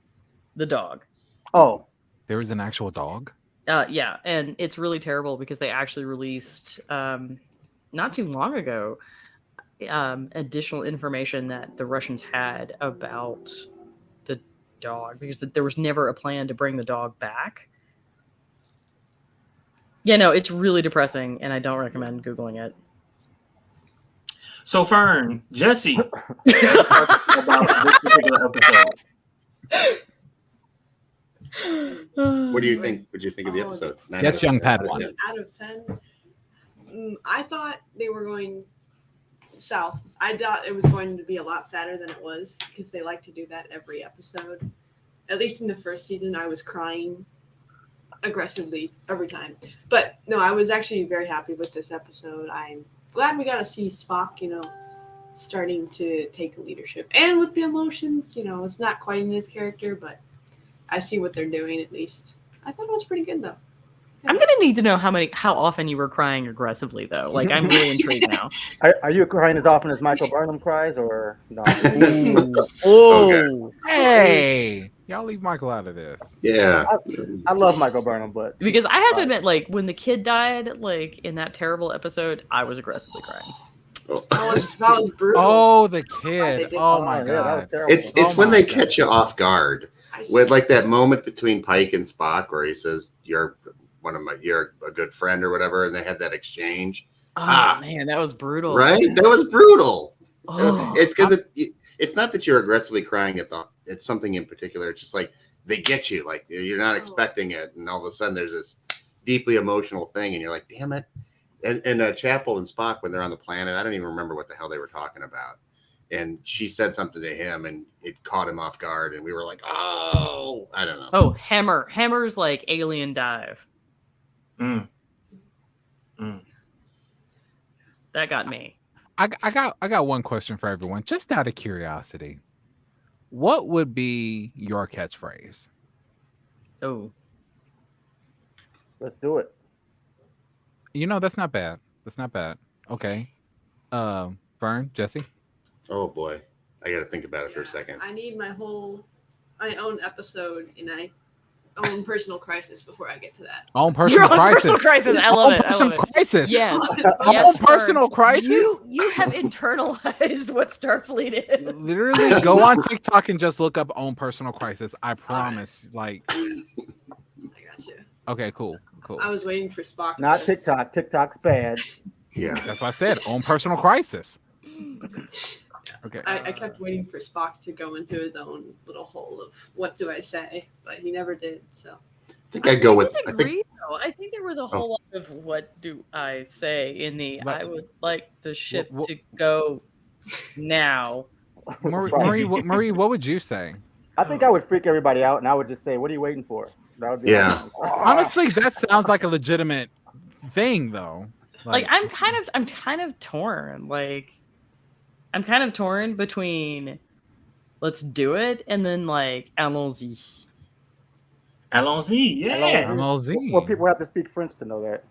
The dog. Oh, there was an actual dog. Yeah, and it's really terrible because they actually released not too long ago additional information that the Russians had about the dog, because there was never a plan to bring the dog back. Yeah, no, it's really depressing, and I don't recommend Googling it. So, Fern, Jesse, about this particular episode. What do you think? What did you think of the episode? Yes, young Padawan. Out of 10. I thought they were going south. I thought it was going to be a lot sadder than it was, because they like to do that every episode. At least in the first season, I was crying aggressively every time. But no, I was actually very happy with this episode. I'm glad we got to see Spock, starting to take leadership. And with the emotions, it's not quite in his character, but I see what they're doing at least. I thought it was pretty good, though. I'm gonna need to know how often you were crying aggressively, though. Like, I'm really intrigued now. Are you crying as often as Michael Burnham cries, or no? Oh, hey, y'all leave Michael out of this. Yeah, I love Michael Burnham, but because I have to admit, like, when the kid died, like in that terrible episode, I was aggressively crying. That was brutal. Oh, the kid! Oh my god! It's when they catch you off guard with like that moment between Pike and Spock where he says, "You're a good friend" or whatever, and they had that exchange. Oh man, that was brutal. Right? That was brutal. Oh. It's because it's not that you're aggressively crying at something in particular. It's just like they get you, like you're not expecting it, and all of a sudden there's this deeply emotional thing, and you're like, "Damn it!" And Chapel and Spock, when they're on the planet, I don't even remember what the hell they were talking about. And she said something to him, and it caught him off guard, and we were like, "Oh, I don't know." Oh, Hammer's like alien dive. That got me. I got one question for everyone, just out of curiosity. What would be your catchphrase? Oh, let's do it. That's not bad. That's not bad. Okay. Fern, Jesse. Oh boy, I got to think about it for a second. I need my own episode in my own personal crisis before I get to that. Own personal crisis. Personal crisis. I love it. Personal crisis. Yes. Own personal crisis. You have internalized what Starfleet is. Literally, go on TikTok and just look up "own personal crisis." I promise. Like. I got you. Okay. Cool. I was waiting for Spock. Not TikTok. TikTok's bad. Yeah, that's why I said "own personal crisis." Okay. I kept waiting for Spock to go into his own little hole of what do I say, but he never did. So I think I'd go with. I think there was a whole lot of what do I say in the I would like the ship to go now. Marie, what would you say? I think I would freak everybody out, and I would just say, "What are you waiting for?" That would be honestly, that sounds like a legitimate thing, though. Like I'm kind of torn. Like I'm kind of torn between let's do it and then like allons-y. Allons-y, yeah. Allons-y. Well, people have to speak French to know that.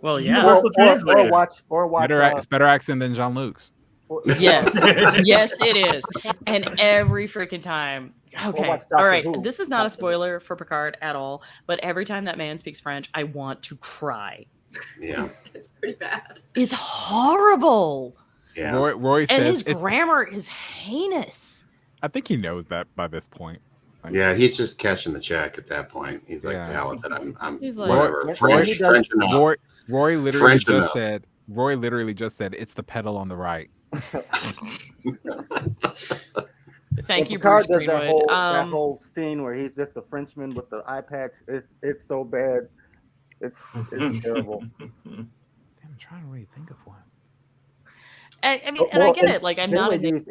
Well, yeah. Or watch. It's better accent than Jean-Luc's. Yes, yes, it is. And every freaking time. Okay, all right. This is not a spoiler for Picard at all, but every time that man speaks French, I want to cry. Yeah, it's pretty bad. It's horrible. Yeah, Roy says, and his grammar is heinous. I think he knows that by this point. Yeah, he's just cashing the check at that point. He's like, Yeah. "Hell with it, I'm He's like- whatever." Roy- French enough. Roy literally French just enough. said. Roy literally just said it's the pedal on the right. Thank you, Picard Bruce does that Greenwood. that whole scene where he's just a Frenchman with the eye patch. It's so bad. It's terrible. I'm trying to really think of one. I mean, and I get it. Like, I'm not a native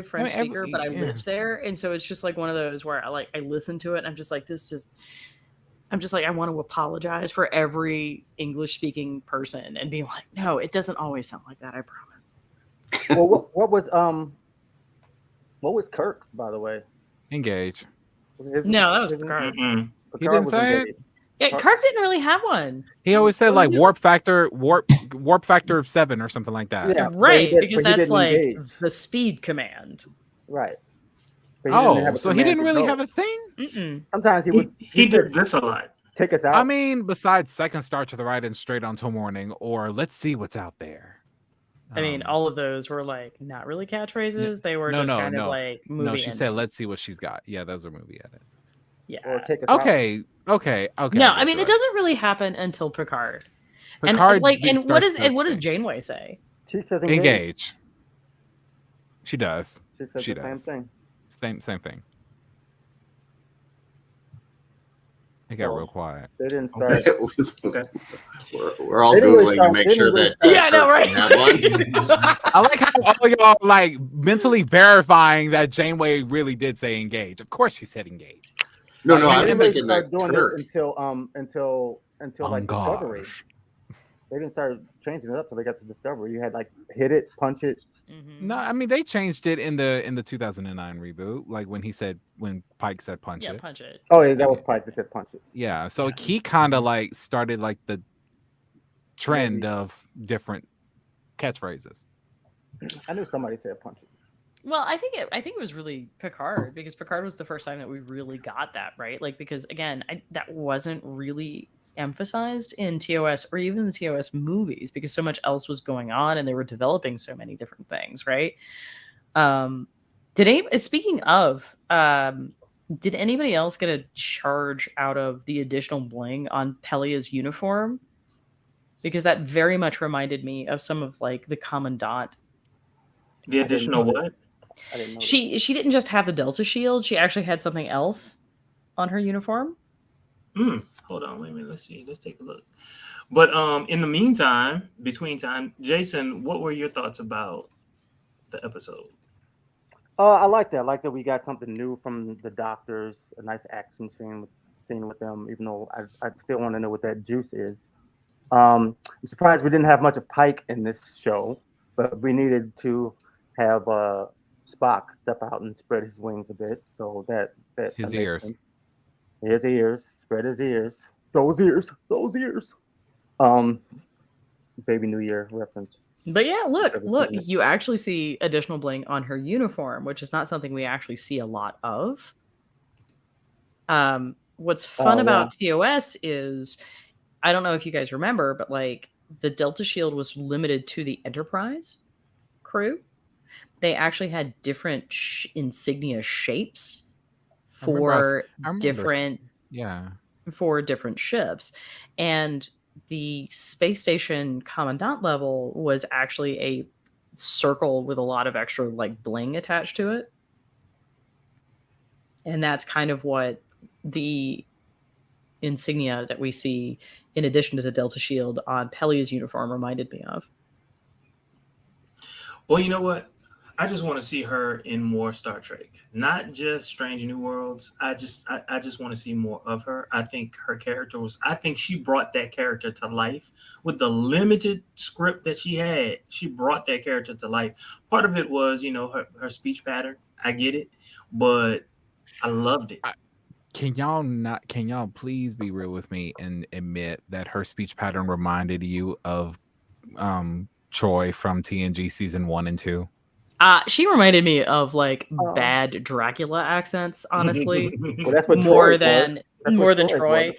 French I mean, speaker, but I lived there, and so it's just like one of those where I listen to it, and I'm just like, I want to apologize for every English speaking person and be like, no, it doesn't always sound like that. I promise. Well, what was Kirk's, by the way? Engage. No, that was Picard. Mm-mm. He didn't say it? Yeah, Kirk didn't really have one. He always said like warp factor 7 or something like that. Yeah, Right, but because but he that's didn't like engage. the speed command. Right. But he didn't have a So he command didn't to really go. have a thing? Mm-mm. Sometimes he would. He did this a lot. Take us out. I mean, besides second star to the right and straight on till morning, or let's see what's out there. I mean, all of those were like not really catchphrases. They were no, just no, kind no. of like movie. No, she said, endings. "Let's see what she's got." Yeah, those are movie edits. Yeah. Or take us out. Okay. No, I mean, it doesn't really happen until Picard. Picard and what starts does the- Janeway say? She says engage. She does. She says She the does. same Same thing. It got real quiet. They didn't start. We're all They didn't googling start- to make they sure didn't that. Yeah, I know, right? Have one. I like how all y'all like mentally verifying that Janeway really did say engage. Of course, she said engage. No, They I'm didn't really thinking start that doing Kirk. this until like Discovery. Engage. They didn't start changing it up till they got to Discovery. You had like hit it, punch it. Mm-hmm. No, I mean they changed it in the 2009 reboot, like when Pike said punch Yeah, it. punch it. Oh, yeah, that was Pike that said punch it. Yeah, so he kind of like started like the trend of different catchphrases. I knew somebody said punch it. Well, I think it was really Picard, because Picard was the first time that we really got that, right? Like, because again, that wasn't really emphasized in TOS or even the TOS movies, because so much else was going on and they were developing so many different things, right? Speaking of, did anybody else get a charge out of the additional bling on Pelia's uniform? Because that very much reminded me of some of like the Commandant. The additional what? I didn't know. She didn't just have the Delta shield; she actually had something else on her uniform. Hold on, wait a minute. Let's see. Let's take a look. But in the meantime, between time, Jason, what were your thoughts about the episode? I like that. I like that we got something new from the doctors. A nice action scene with them. Even though I still want to know what that juice is. I'm surprised we didn't have much of Pike in this show, but we needed to have Spock step out and spread his wings a bit. So that His ears. sense. His ears. Spread his ears. Those ears. Baby New Year reference. But yeah, look, you actually see additional bling on her uniform, which is not something we actually see a lot of. What's fun about TOS is, I don't know if you guys remember, but like the Delta Shield was limited to the Enterprise crew. They actually had different insignia shapes for different ships, and the space station commandant level was actually a circle with a lot of extra like bling attached to it, and that's kind of what the insignia that we see in addition to the Delta Shield on Pelia's uniform reminded me of. Well, you know what? I just want to see her in more Star Trek, not just Strange New Worlds. I just want to see more of her. I think her character I think she brought that character to life with the limited script that she had. She brought that character to life. Part of it was, her speech pattern. I get it, but I loved it. Can y'all please be real with me and admit that her speech pattern reminded you of Troy from TNG season 1 and 2? She reminded me of like bad Dracula accents, honestly. Well, that's what more Troy than Troy,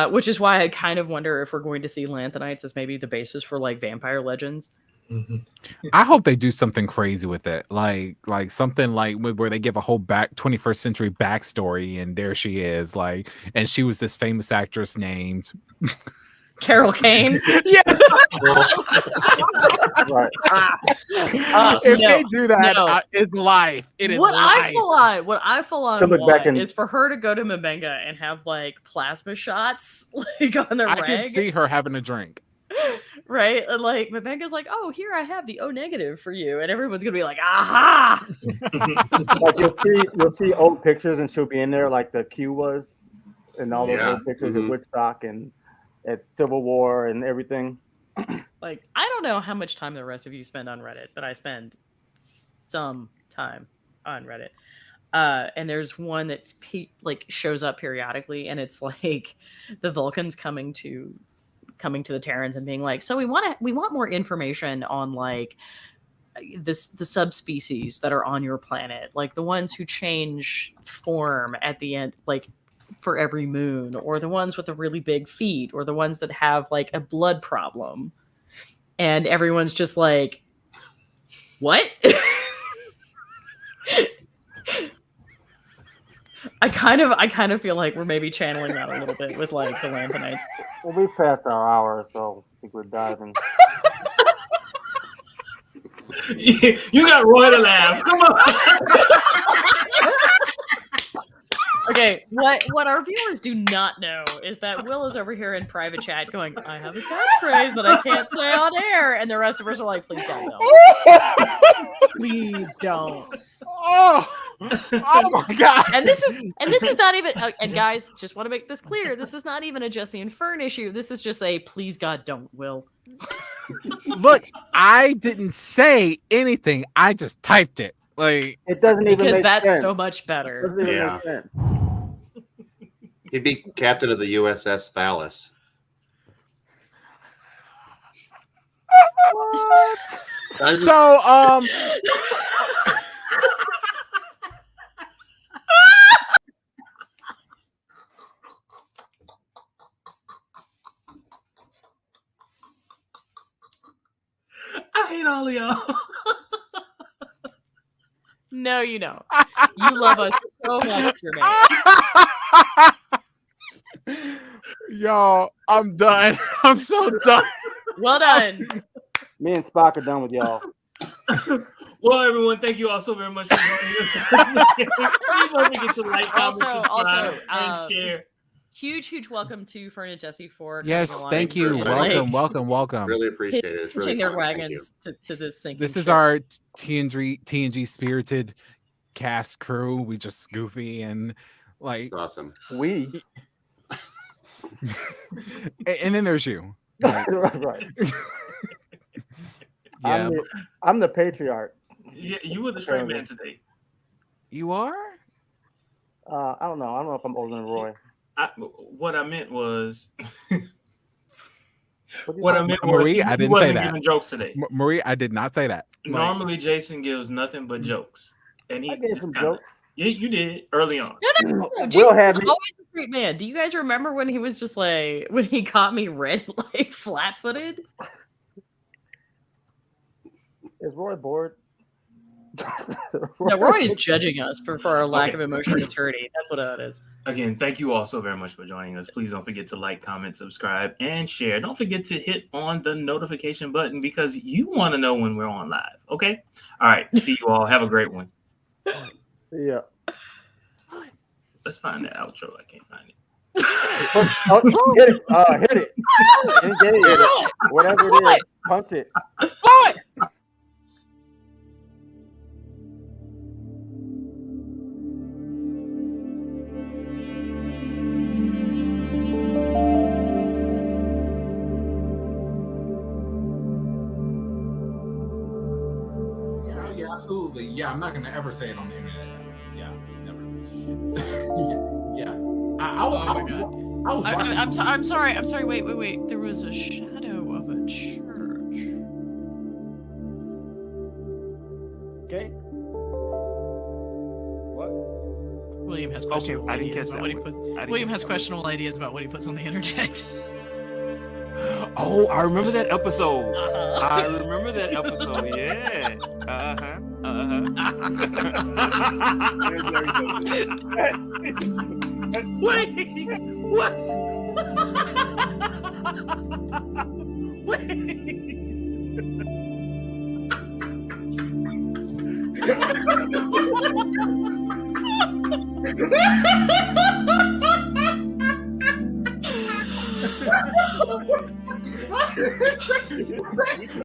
which is why I kind of wonder if we're going to see Lanthanites as maybe the basis for like vampire legends. I hope they do something crazy with it, like something like where they give a whole 21st century backstory, and there she is, like, and she was this famous actress named Carol Kane. Yeah. Right. If they do that, it's life. It is what life. What I full on To look back want and- is for her to go to Mbenga and have like plasma shots like on the I rag. can see her having a drink. Right? And like Mbenga's like, oh, here I have the O negative for you. And everyone's gonna be like, aha. Like you'll see old pictures and she'll be in there like the Q was, and all those old pictures of Woodstock and at Civil War and everything. Like, I don't know how much time the rest of you spend on Reddit, but I spend some time on Reddit. And there's one that like shows up periodically, and it's like the Vulcans coming to the Terrans and being like, so we want more information on like the subspecies that are on your planet, like the ones who change form at the end, like for every moon, or the ones with the really big feet, or the ones that have like a blood problem. And everyone's just like, what? I kind of feel like we're maybe channeling that a little bit with like the Lampanites. Well, we've passed our hour, so I think we're diving. You got Roy to laugh. Come on. Okay, what our viewers do not know is that Will is over here in private chat going, I have a catchphrase that I can't say on air, and the rest of us are like, please don't. Please don't. Oh my god! And this is not even. And guys, just want to make this clear: this is not even a Jesse and Fern issue. This is just a please God don't, Will. Look, I didn't say anything. I just typed it. Like, it doesn't even because make that's sense. so much better. It doesn't even make sense. He'd be captain of the USS Phallus. So, I hate all of y'all. No, you don't. You love us so much, Jermaine. y'all, I'm done. I'm so done. Well done. Me and Spock are done with y'all. Well, everyone, thank you all so very much for joining us. Please don't forget to like, comment, subscribe, and share. Huge welcome to Fern and Jesse for yes, coming thank along you. and, Welcome. Really appreciate it. It's really pitching their fun. wagons to this sinking This is ship. our TNG spirited cast crew. We just goofy and like It's awesome. We and then there's you. right. Yeah, I'm the patriarch. Yeah, you were the straight man today. you are. I don't know. I don't know if I'm older than Roy. What I meant was, Marie, I didn't say that. Giving jokes today. Marie, I did not say that. Normally, Jason gives nothing but jokes, and he I gave just some kinda, jokes. Yeah, you did early on. No. Will Jason's had me. always a straight man. Do you guys remember when he was just like when he caught me red, like flat-footed? Is Roy bored? No, Roy is judging us for our lack of emotional maturity. That's what that is. Again, thank you all so very much for joining us. Please don't forget to like, comment, subscribe, and share. Don't forget to hit on the notification button because you want to know when we're on live. Okay? All right. See you all. Have a great one. Yeah. Let's find that outro. I can't find it. Hit it. Hit it. Engage it. Whatever it is. Punch it. Yeah, absolutely. Yeah, I'm not gonna ever say it on the internet. Yeah, never. yeah. Oh my god. I'm sorry. Wait. There was a shadow of a church. Okay. What? William has questionable ideas about what he puts. William has questionable ideas about what he puts on the internet. Oh, I remember that episode. Uh-huh. I remember that episode. Yeah. Wait, what? Wait.